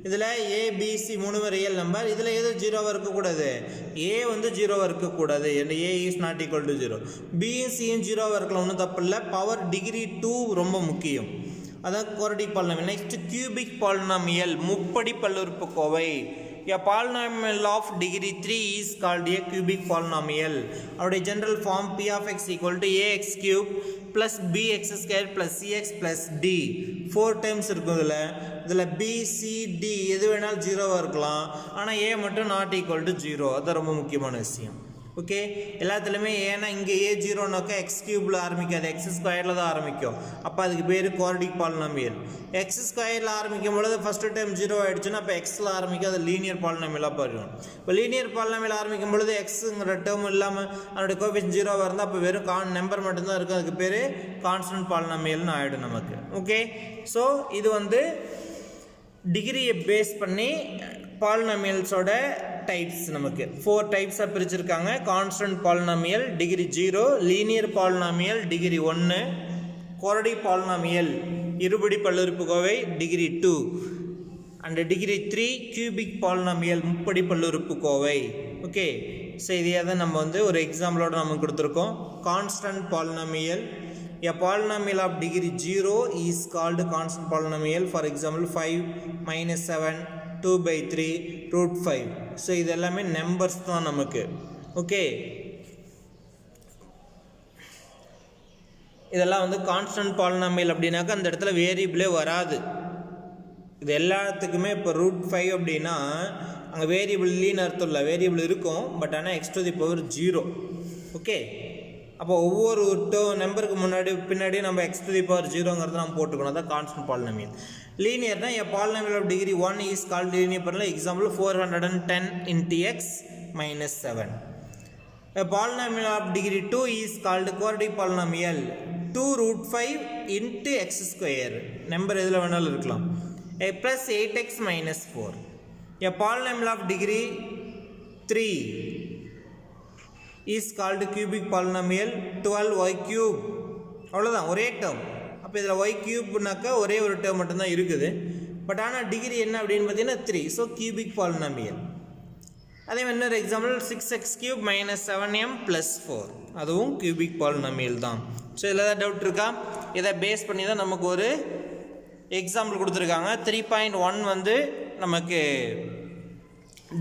இதில் a b c மூணுமே ரியல் நம்பர். இதில் எது ஜீரோவாக இருக்கக்கூடாது? a வந்து ஜீரோவாக இருக்கக்கூடாது. a is not equal to 0. bயும் cயும் ஜீரோவாக இருக்கலாம், ஒன்றும் தப்பு இல்லை. பவர் டிகிரி 2 ரொம்ப முக்கியம். அதான் quadratic polynomial. Next cubic polynomial, முப்படி பல்லுறுப்புக்கோவை. A polynomial of degree 3 is called a cubic polynomial. Our general form p of x equal to ax cube plus bx square plus cx plus d. 4 times இருக்கும். இதில் b c d எது வேணாலும் ஜீரோவாக இருக்கலாம். ஆனால் a மட்டும் not equal to 0. அது ரொம்ப முக்கியமான விஷயம். ஓகே, எல்லாத்துலேயுமே ஏன்னா இங்கே ஏ ஜீரோனாக்கா எக்ஸ் கியூபில் ஆரம்பிக்காது, எக்ஸ் ஸ்கொயரில் தான் ஆரம்பிக்கும். அப்போ அதுக்கு பேர் குவாட்ரடிக் பாலினாமியல். எக்ஸ் ஸ்கொயரில் ஆரம்பிக்கும் பொழுது ஃபஸ்ட்டு டைம் ஜீரோ ஆகிடுச்சுன்னா அப்போ எக்ஸில் ஆரம்பிக்கும், அது லீனியர் பாலினாமியலாக போயிடும். இப்போ லீனியர் பாலினாமியல் ஆரம்பிக்கும் பொழுது எக்ஸுங்கிற டேர்ம் இல்லாமல் அதோட கோஎஃபிஷியன்ட் ஜீரோவாக இருந்தால் அப்போ வெறும் நம்பர் மட்டும்தான் இருக்கும். அதுக்கு பேர் கான்ஸ்டன்ட் பாலினாமியல்னு ஆகிடும் நமக்கு. ஓகே, ஸோ இது வந்து டிகிரியை பேஸ் பண்ணி பாலினாமியல்ஸோட டைப்ஸ் நமக்கு 4 டைப்ஸாக பிரிச்சிருக்காங்க. Constant polynomial degree 0, linear polynomial degree 1, quadratic polynomial இருபடி பல்லுறுப்புக்கோவை degree 2 and degree 3 cubic polynomial முப்படி பல்லுறுப்புக்கோவை. ஓகே, ஸோ இதையே தான் நம்ம வந்து ஒரு எக்ஸாம்பிளோட நம்ம கொடுத்துருக்கோம். Constant polynomial, a polynomial of degree 0 is called constant polynomial. For example 5 minus 7 2/3 root 5. So இது எல்லாமே நம்பர்ஸ் தான் நமக்கு. ஓகே, இதெல்லாம் வந்து கான்ஸ்டன்ட் பாலினாமியல் அப்படின்னாக்கா அந்த இடத்துல வேரியபிளே வராது. இது எல்லாத்துக்குமே இப்போ ரூட் 5 அப்படின்னா அங்கே வேரியபிள் இல்லைன்னு அர்த்தம் இல்லை, வேரியபிள் இருக்கும். பட் ஆனால் x to the power 0. Okay, அப்போ ஒவ்வொரு நம்பருக்கு முன்னாடி பின்னாடி நம்ம x to the power 0ங்கிறத நம்ம போட்டுக்கணும். அதான் கான்ஸ்டன்ட் பாலினாமியல். லீனியர்னா a polynomial of degree 1 is called linear polynomial. Example 410 into x minus 7. A polynomial of degree 2 is called quadratic polynomial. 2 root 5 into x square. Number எதில் வேணாலும் இருக்கலாம். A plus 8x minus 4. A polynomial of degree 3 is called cubic polynomial. 12y cube. அவ்வளோதான், ஒரே term. அப்போ இதில் y கியூப்னாக்கா ஒரே ஒரு term மட்டும்தான் இருக்குது. பட் ஆனால் டிகிரி என்ன அப்படின்னு பார்த்தீங்கன்னா 3. So cubic polynomial. அதே மாதிரி இன்னொரு example 6x cube minus 7m plus 4. அதுவும் கியூபிக் பாலினாமியல் தான். ஸோ இதில் ஏதாவது டவுட் இருக்கா? இதை பேஸ் பண்ணி தான் நமக்கு ஒரு எக்ஸாம்பிள் கொடுத்துருக்காங்க. 3.1 வந்து நமக்கு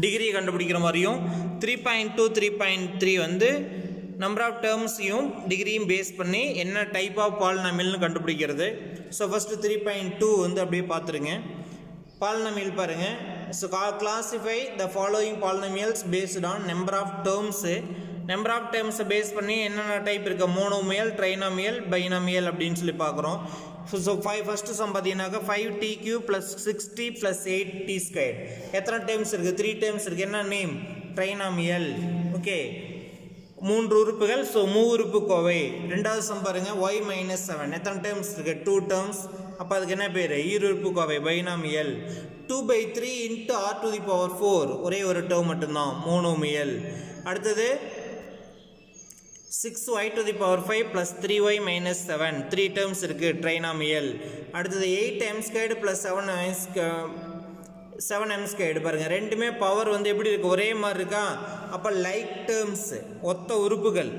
டிகிரி கண்டுபிடிக்கிற மாதிரியும், 3.2 3.3 வந்து நம்பர் ஆஃப் டேர்ம்ஸையும் டிகிரியும் பேஸ் பண்ணி என்ன டைப் ஆஃப் பாலினாமியல்னு கண்டுபிடிக்கிறது. ஸோ ஃபஸ்ட்டு 3.2 வந்து அப்படியே பார்த்துருங்க. பாலினாமியல் பாருங்கள். So classify the following polynomials based on number of terms. Number of டேர்ம்ஸை பேஸ் பண்ணி என்னென்ன டைப் இருக்குது? மோனோமியல், ட்ரைனாமியல், பைனாமியல் அப்படின்னு சொல்லி பார்க்குறோம். ஸோ ஃபஸ்ட்டு சம் பார்த்தீங்கன்னாக்கா 5t³ + 6t + 8t². எத்தனை டேர்ம்ஸ் இருக்குது? 3 டேர்ம்ஸ் இருக்குது. என்ன நேம்? ட்ரைனாமியல். ஓகே, 3 உறுப்புகள். ஸோ மூவுறுப்புக்கோவை. ரெண்டாவது சம் பாருங்கள், y - 7. எத்தனை டேர்ம்ஸ் இருக்குது? 2 டேர்ம்ஸ். அப்போ அதுக்கு என்ன பேர்? ஈருறுப்புக்கோவை, binomial. 2/3 into r to the power 4. ஒரே ஒரு டேர்ம் மட்டும்தான், மோனோமியல். அடுத்தது 6y to the power 5 plus 3y minus 7. 3 terms இருக்கு, ட்ரைனாமியல். அடுத்தது 8m² plus 7m². பாருங்க, ரெண்டுமே பவர் வந்து எப்படி இருக்கு? ஒரே மாதிரி இருக்கா? அப்போ லைக் டேர்ம்ஸ், ஒத்த உறுப்புகள்.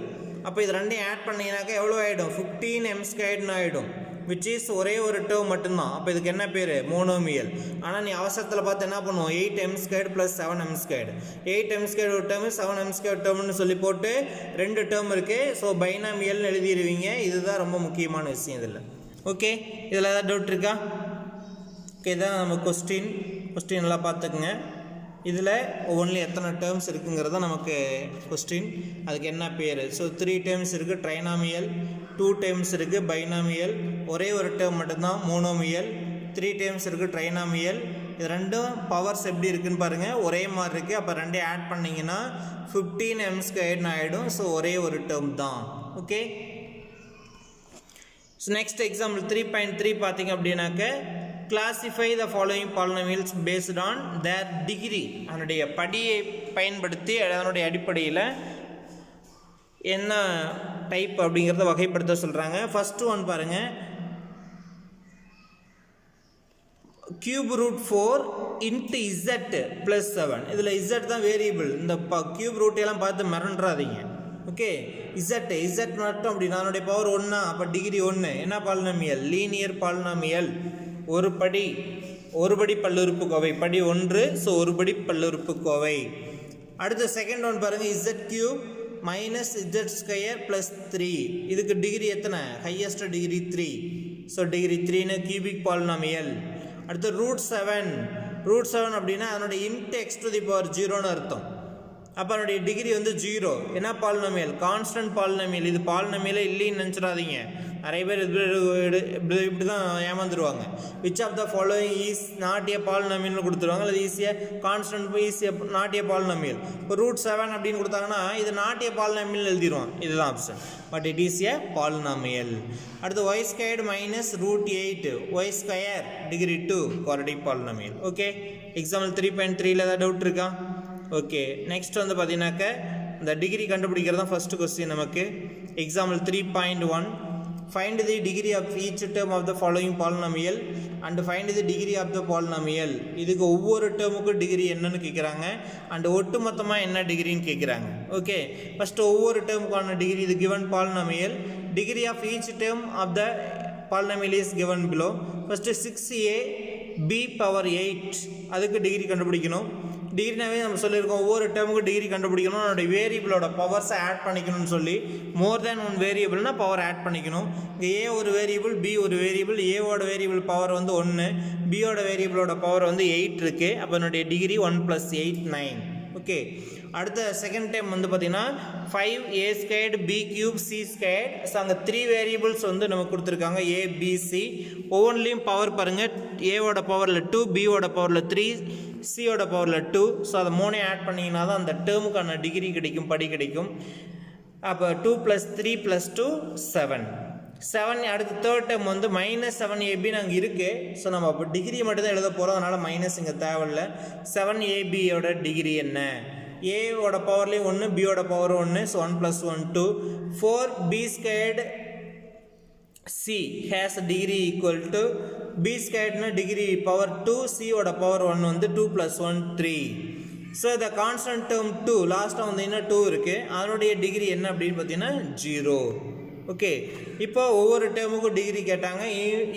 அப்போ இது ரெண்டையும் ஆட் பண்ணிங்கனாக்கா எவ்வளோ ஆகிடும்? 15m² ஆகிடும். விச் இஸ் ஒரே ஒரு டேர்ம் மட்டும்தான். அப்போ இதுக்கு என்ன பேர்? மோனோமியல். ஆனால் நீ அவசரத்தில் பார்த்து என்ன பண்ணுவோம்? 8m² plus 7m². 8m² ஒரு டேர்ம், 7m² டேர்ம்னு சொல்லி போட்டு 2 டேர்ம் இருக்குது. ஸோ பைனாமியல்னு எழுதிடுவீங்க. இதுதான் ரொம்ப முக்கியமான விஷயம் இதில். ஓகே, இதில் ஏதாவது டவுட் இருக்கா? ஓகே, இதான் நம்ம கொஸ்டின் எல்லாம் பார்த்துக்குங்க. இதில் ஒவ்வொன்றில் எத்தனை டேர்ம்ஸ் இருக்குங்கிறத நமக்கு கொஸ்டின். அதுக்கு என்ன பேர்? ஸோ 3 டேர்ம்ஸ் இருக்குது, ட்ரைனாமியல். 2 டேர்ம்ஸ் இருக்குது, பைனாமியல். ஒரே ஒரு டேர்ம் மட்டும்தான், மோனோமியல். 3 டேர்ம்ஸ் இருக்குது, ட்ரைனாமியல். இது ரெண்டும் பவர்ஸ் எப்படி இருக்குன்னு பாருங்கள், ஒரே மாதிரி இருக்குது. அப்போ ரெண்டையும் ஆட் பண்ணிங்கன்னா 15m² ஆகிடும். ஸோ ஒரே ஒரு டேர்ம் தான். ஓகே, ஸோ நெக்ஸ்ட் எக்ஸாம்பிள் 3.3 பார்த்தீங்க அப்படின்னாக்க classify the following polynomials based on their degree. அதனுடைய படியை பயன்படுத்தி அதனுடைய அடிப்படையில் என்ன டைப் அப்படிங்கிறத வகைப்படுத்த சொல்கிறாங்க. ஃபஸ்ட்டு ஒன் பாருங்கள், cube root 4 into z plus 7. இதில் z தான் வேரியபிள். இந்த cube root எல்லாம் பார்த்து மறந்துடாதீங்க. ஓகே, z மட்டும் அப்படி அதனுடைய பவர் 1, அப்போ டிகிரி 1. என்ன பாலினாமியல்? Linear polynomial. ஒரு படி பல்லுறுப்புக்கோவை. படி 1, ஸோ ஒரு படி பல்லுறுப்புக்கோவை. அடுத்த செகண்ட் ஒன் பாருங்கள், z cube minus z square plus 3. இதுக்கு டிகிரி எத்தனை? Highest degree 3. ஸோ டிகிரி 3ன்னு கியூபிக் பாலினாமியல். அடுத்து ரூட் 7 அப்படின்னா அதனுடைய into x to the power 0ன்னு அர்த்தம். அப்போ அதனுடைய டிகிரி வந்து 0. என்ன பாலினாமியல்? Constant polynomial. இது பாலினாமியலே இல்லைன்னு நினச்சிடாதீங்க. நிறைய பேர் இப்படி தான் ஏமாந்துருவாங்க. Which of the following is not a பாலினாமியல்னு கொடுத்துருவாங்க. அது ஈஸியாக கான்ஸ்டன்ட் ஈஸியாக நாட் ஏ பாலினாமியல். இப்போ ரூட் 7 அப்படின்னு கொடுத்தாங்கன்னா இது நாட் ஏ பாலினாமியல் எழுதிடுவான். இதுதான் option. But it is a polynomial. அடுத்து y squared minus root 8 y square degree 2 quadratic polynomial. Okay, example 3.3ல் ஏதாவது டவுட் இருக்கா? ஓகே, நெக்ஸ்ட் வந்து பார்த்தீங்கன்னாக்க இந்த டிகிரி கண்டுபிடிக்கிறது தான் ஃபஸ்ட்டு கொஸ்டின் நமக்கு. Example 3.1, find the degree of each term of the following polynomial and find the degree of the polynomial. இதுக்கு ஒவ்வொரு டேர்முக்கும் டிகிரி என்னன்னு கேட்குறாங்க, அண்ட் ஒட்டு மொத்தமாக என்ன டிகிரின்னு கேட்குறாங்க. ஓகே, ஃபஸ்ட்டு ஒவ்வொரு டேர்முக்கான டிகிரி. இது given polynomial. degree of each term of the polynomial is given below. First 6a b power 8 அதுக்கு டிகிரி கண்டுபிடிக்கணும். டிகிரினாவே நம்ம சொல்லியிருக்கோம், ஒவ்வொரு டேர்முக்கு டிகிரி கண்டுபிடிக்கணும். அதோடைய வேரியபிளோட பவர்ஸை ஆட் பண்ணிக்கணும்னு சொல்லி. மோர் தேன் ஒன் வேரியபிள்னா பவர் ஆட் பண்ணிக்கணும். இங்கே ஏ ஒரு வேரியபிள், பி ஒரு வேரியபிள். ஏவோட வேரியபிள் பவர் வந்து 1, பியோட வேரியபிளோட பவர் வந்து 8 இருக்குது. அப்போ என்னுடைய டிகிரி 1 + 8 9. ஓகே, அடுத்த செகண்ட் டைம் வந்து பார்த்தீங்கன்னா 5a squared b cube c squared. So அங்கே 3 வேரியபிள்ஸ் வந்து நமக்கு கொடுத்துருக்காங்க, a b c. ஒவ்வொன்றிலையும் பவர் பாருங்கள், ஏவோட பவரில் 2, பியோட பவரில் 3, சியோட பவரில் 2. ஸோ அதை 3 ஆட் பண்ணிங்கன்னா தான் அந்த டேர்முக்கான டிகிரி கிடைக்கும், படி கிடைக்கும். அப்போ 2 + 3 + 2 7. அடுத்து தேர்ட் டேர்ம் வந்து -7ab அங்கே இருக்குது. ஸோ நம்ம அப்போ டிகிரி மட்டும்தான் எழுத போகிறோம், அதனால் மைனஸ் இங்கே தேவையில்லை. 7ab டிகிரி என்ன? ஏவோட பவர்லேயும் 1, பியோட power 1. So 1 + 1 2. 4b squared c has degree equal to b squared na degree power 2, c oda power 1 வந்து 2 + 1 3. so the constant term 2 last வந்து என்ன 2 இருக்கு, அதனுடைய டிகிரி என்ன அப்படின்னு பார்த்தீங்கன்னா 0. ஓகே, இப்போ ஒவ்வொரு டேர்முக்கும் டிகிரி கேட்டாங்க.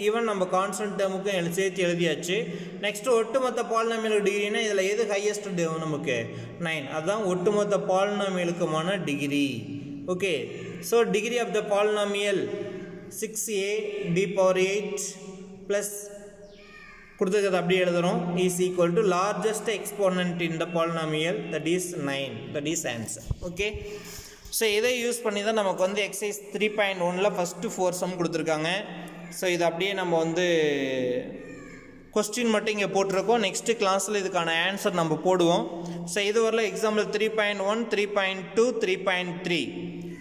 ஈவன் நம்ம கான்ஸ்டன்ட் டேர்முக்கும் சேர்த்து எழுதியாச்சு. நெக்ஸ்ட் ஒட்டுமொத்த பாலினாமியல் டிகிரினா இதில் எது ஹையஸ்ட் நமக்கு 9. அதுதான் ஒட்டுமொத்த பாலினாமியலுக்குமான degree. Okay, so degree of the polynomial 6a b power 8 plus கொடுத்துருக்கிறது அப்படியே எழுதுகிறோம் is equal to largest exponent in the polynomial, that is 9. that is answer. Okay, so இதை யூஸ் பண்ணி தான் நமக்கு வந்து எக்ஸசைஸ் 3.1ல் ஃபஸ்ட்டு 4 சம் கொடுத்துருக்காங்க. ஸோ இது அப்படியே நம்ம வந்து கொஸ்டின் மட்டும் இங்கே போட்டிருக்கோம். நெக்ஸ்ட்டு கிளாஸில் இதுக்கான ஆன்சர் நம்ம போடுவோம். ஸோ இது வரல எக்ஸாம்பிள் 3.1, 3.2, 3.3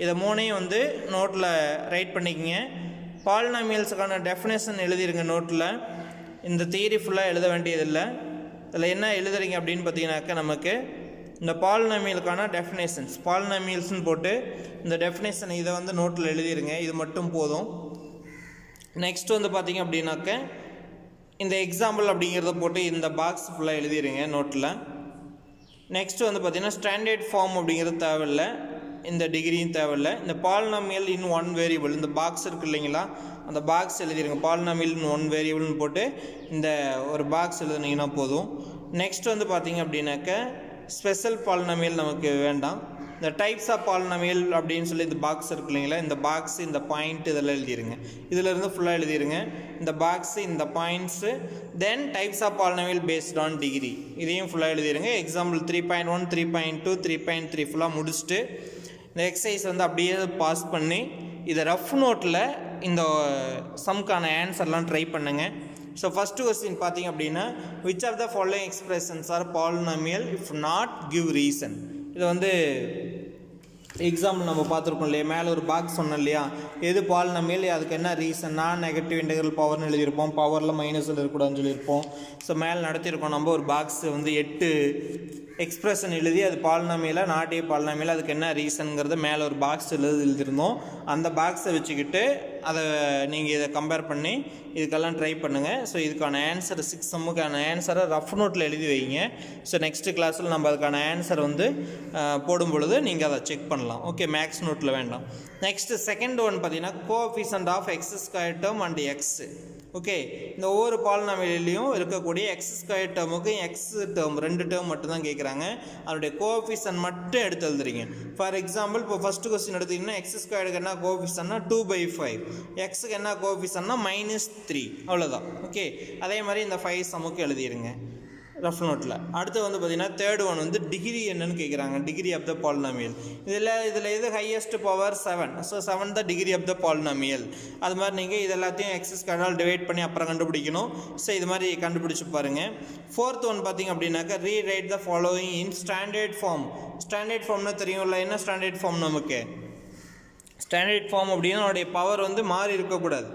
இதை 3ஐயும் வந்து நோட்டில் ரைட் பண்ணிக்கங்க. பாலினாமியல்ஸுக்கான டெஃபினேஷன் எழுதிருங்க நோட்டில். இந்த தியரி ஃபுல்லாக எழுத வேண்டியதில்லை. இதில் என்ன எழுதுறீங்க அப்படின்னு பார்த்தீங்கன்னாக்கா நமக்கு இந்த பாலினாமியலுக்கான டெஃபினேஷன்ஸ், பாலினாமியல்ஸ்னு போட்டு இந்த டெஃபினேஷன் இதை வந்து நோட்டில் எழுதிருங்க. இது மட்டும் போதும். நெக்ஸ்ட் வந்து பார்த்தீங்க அப்படின்னாக்க இந்த எக்ஸாம்பிள் அப்படிங்கிறத போட்டு இந்த பாக்ஸ் ஃபுல்லாக எழுதிருங்க நோட்டில். நெக்ஸ்ட் வந்து பார்த்தீங்கன்னா ஸ்டாண்டர்ட் ஃபார்ம் அப்படிங்கிறது தேவையில்லை, இந்த டிகிரியும் தேவையில்லை. இந்த பாலினாமியல் இன் 1 வேரியபிள் இந்த பாக்ஸ் இருக்குது இல்லைங்களா, அந்த பாக்ஸ் எழுதிருங்க. பாலினாமியல் இன் 1 வேரியபிள்னு போட்டு இந்த ஒரு பாக்ஸ் எழுதுனீங்கன்னா போதும். நெக்ஸ்ட் வந்து பார்த்தீங்க அப்படின்னாக்க ஸ்பெஷல் பாலினாமியல் நமக்கு வேண்டாம். இந்த டைப்ஸ் ஆஃப் பாலினாமியல் அப்படின்னு சொல்லி இந்த பாக்ஸ் இருக்கு இல்லைங்களா, இந்த பாக்ஸ் இந்த பாயிண்ட் இதெல்லாம் எழுதிருங்க. இதிலேருந்து ஃபுல்லாக எழுதிருங்க இந்த பாக்ஸு இந்த points. Then types of polynomial based on degree இதையும் ஃபுல்லாக எழுதிருங்க. எக்ஸாம்பிள் 3.1, 3.2, 3.3 ஃபுல்லாக முடிச்சுட்டு இந்த எக்ஸசைஸ் வந்து அப்படியே பாஸ் பண்ணி இதை ரஃப் நோட்டில் இந்த சம்க்கான ஆன்சர்லாம் ட்ரை பண்ணுங்கள். ஸோ ஃபஸ்ட்டு கொஸ்டின் பார்த்தீங்க அப்படின்னா which of the following expressions are polynomial if not give reason. இதை வந்து எக்ஸாம்பிள் நம்ம பார்த்துருக்கோம் இல்லையா, மேலே ஒரு பாக்ஸ் சொன்னோம் இல்லையா, எது பாலினாமியல், அதுக்கு என்ன ரீசன், நான் நெகட்டிவ் இன்டெக்ரல் பவர்னு எழுதியிருப்போம், பவரில் மைனஸில் இருக்கக்கூடாதுன்னு சொல்லியிருப்போம். ஸோ மேலே நடத்தியிருக்கோம் நம்ம ஒரு பாக்ஸ் வந்து 8 எக்ஸ்பிரஷன் எழுதி அது பாலினாமியலா நாட் ஏ பாலினாமியலா அதுக்கு என்ன ரீசனுங்கிறத மேலே ஒரு பாக்ஸ் எழுதியிருந்தோம். அந்த பாக்ஸை வச்சுக்கிட்டு அதை நீங்கள் இதை கம்பேர் பண்ணி இதுக்கெல்லாம் ட்ரை பண்ணுங்கள். ஸோ இதுக்கான ஆன்சர் 6 சம்முக்கான ஆன்சரை ரஃப் நோட்டில் எழுதி வைங்க. ஸோ நெக்ஸ்ட்டு கிளாஸில் நம்ம அதுக்கான ஆன்சர் வந்து போடும் பொழுது நீங்கள் அதை செக் பண்ணலாம். ஓகே, மேக்ஸ் நோட்டில் வேண்டாம். நெக்ஸ்ட்டு செகண்ட் ஒன் பார்த்தீங்கன்னா coefficient of x square term and x. Okay, இந்த ஒவ்வொரு பாலினாமியல்லையும் இருக்கக்கூடிய எக்ஸ் ஸ்கொயர் டேர்முக்கு எக்ஸ் டேர்ம் 2 டேர்ம் மட்டும்தான் கேட்குறாங்க. அதனுடைய கோஎஃபிஷியன்ட் மட்டும் எடுத்து எழுதுறீங்க. ஃபார் எக்ஸாம்பிள் இப்போ ஃபஸ்ட்டு கொஸ்டின் எடுத்திங்கன்னா எக்ஸ் ஸ்கொயருக்கு என்ன கோஎஃபிஷியன்ட்னா 2/5, எக்ஸுக்கு என்ன கோஎஃபிஷியன்ட்னா -3, அவ்வளோதான். ஓகே, அதே மாதிரி இந்த 5 சம்முக்கு எழுதிடுங்க ரஃப் நோட்டில். அடுத்து வந்து பார்த்தீங்கன்னா தேர்ட் ஒன் வந்து டிகிரி என்னன்னு கேட்குறாங்க, டிகிரி ஆஃப் த பாலினாமியல். இதில் எது highest power 7, so 7 the degree of the polynomial. அது மாதிரி நீங்கள் இது எல்லாத்தையும் எக்ஸ் ஸ்கொயரால் டிவைட் பண்ணி அப்புறம் கண்டுபிடிக்கணும். ஸோ இது மாதிரி கண்டுபிடிச்சி பாருங்கள். ஃபோர்த் ஒன் பார்த்திங்க அப்படின்னாக்கா rewrite the following in standard form. Standard ஃபார்ம்னா தெரியும்ல, என்ன ஸ்டாண்டர்ட் ஃபார்ம் நமக்கு? ஸ்டாண்டர்ட் ஃபார்ம் அப்படின்னா அதோடைய பவர் வந்து மாறி இருக்கக்கூடாது.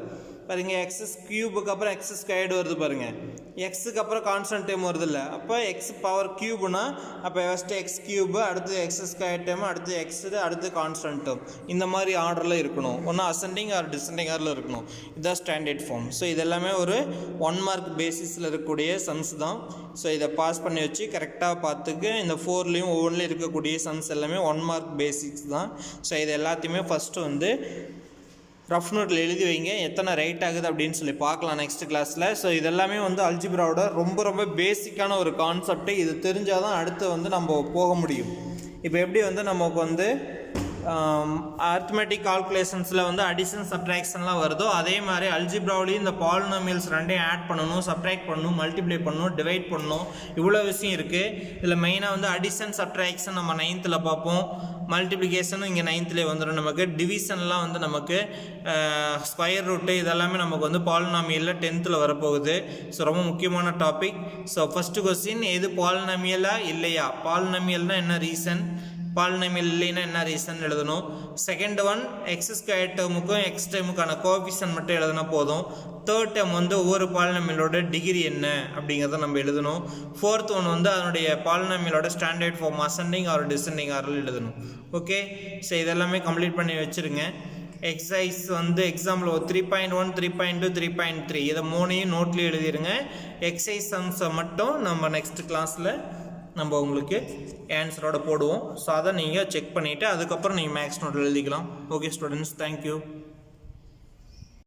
பாருங்கள், எக்ஸ் கியூபுக்கு அப்புறம் எக்ஸ் ஸ்கொயர்டு வருது பாருங்கள், எக்ஸுக்கு அப்புறம் கான்ஸ்டன்ட் டேர்ம் வருது இல்லை, அப்போ எக்ஸ் பவர் கியூப்னா அப்போ ஃபஸ்ட்டு எக்ஸ் கியூபு, அடுத்து எக்ஸ் ஸ்கொயர் டேர்ம், அடுத்து எக்ஸு, அடுத்து கான்ஸ்டன்ட் டேர்ம், இந்த மாதிரி ஆர்டரில் இருக்கணும். ஒன்று அசெண்டிங் ஆர் டிசெண்டிங் ஆர்டரில் இருக்கணும். இதுதான் ஸ்டாண்டர்ட் ஃபார்ம். ஸோ இதெல்லாமே ஒரு 1 மார்க் பேசிஸில் இருக்கக்கூடிய சம்ஸ் தான். ஸோ இதை பாஸ் பண்ணி வச்சு கரெக்டாக பார்த்துக்கு இந்த 4லேயும் ஒவ்வொன்றிலையும் இருக்கக்கூடிய சம்ஸ் எல்லாமே 1 மார்க் பேசிக்ஸ் தான். ஸோ இது எல்லாத்தையுமே ஃபஸ்ட்டு வந்து ரஃப் நோட்டில் எழுதி வைங்க, எத்தனை ரைட் ஆகுது அப்படின்னு சொல்லி பார்க்கலாம் நெக்ஸ்ட் கிளாஸில். ஸோ இதெல்லாமே வந்து அல்ஜிப்ராவோட ரொம்ப பேசிக்கான ஒரு கான்செப்ட். இது தெரிஞ்சால் தான் அடுத்து வந்து நம்ம போக முடியும். இப்போ எப்படி வந்து நமக்கு வந்து அரித்மெட்டிக் கால்குலேஷன்ஸில் வந்து அடிஷன் சப்ட்ராக்ஷன்லாம் வருதோ அதே மாதிரி அல்ஜிப்ராவிலையும் இந்த பாலினாமியல்ஸ் ரெண்டையும் ஆட் பண்ணணும், சப்ட்ராக்ட் பண்ணணும், மல்டிப்ளை பண்ணணும், டிவைட் பண்ணணும், இவ்வளோ விஷயம் இருக்குது. இதில் மெயினாக வந்து அடிஷன் சப்ட்ராக்ஷன் நம்ம 9th பார்ப்போம், மல்டிப்ளிகேஷனும் இங்கே 9th வந்துடும். நமக்கு டிவிஷன்லாம் வந்து நமக்கு ஸ்கொயர் ரூட்டு இதெல்லாமே நமக்கு வந்து பாலினாமியலில் 10th வரப்போகுது. ஸோ ரொம்ப முக்கியமான டாபிக். ஸோ ஃபஸ்ட்டு கொஸ்டின், எது பாலினாமியலா இல்லையா, பாலினாமியல்னால் என்ன ரீசன், பாலினாமியல் இல்லைன்னா என்ன ரீசன் எழுதணும். செகண்ட் ஒன், எக்ஸ் ஸ்கொயர் டேர்முக்கும் எக்ஸ் டேர்முக்கான கோஎஃபிஷியன்ட் மட்டும் எழுதினா போதும். தேர்ட் டேர்ம் வந்து ஒவ்வொரு பாலினாமியலோட டிகிரி என்ன அப்படிங்கிறத நம்ம எழுதணும். ஃபோர்த் ஒன் வந்து அதனுடைய பாலினாமியலோட standard form ascending or descending ஆரில் எழுதணும். ஓகே, ஸோ இதெல்லாமே கம்ப்ளீட் பண்ணி வச்சுருங்க. எக்ஸசைஸ் வந்து எக்ஸாம்பிள் 3.1, 3.2, 3.3 இதை 3ஐயும் நோட்லேயே எழுதிடுங்க. எக்ஸசைஸ் சம்ஸை மட்டும் நம்ம நெக்ஸ்ட் கிளாஸில் நம்ம உங்களுக்கு ஆன்சரோட போடுவோம். ஸோ அதை நீங்கள் செக் பண்ணிவிட்டு அதுக்கப்புறம் நீங்கள் மேக்ஸ் நோட்டில் எழுதிக்கலாம். Okay students, thank you.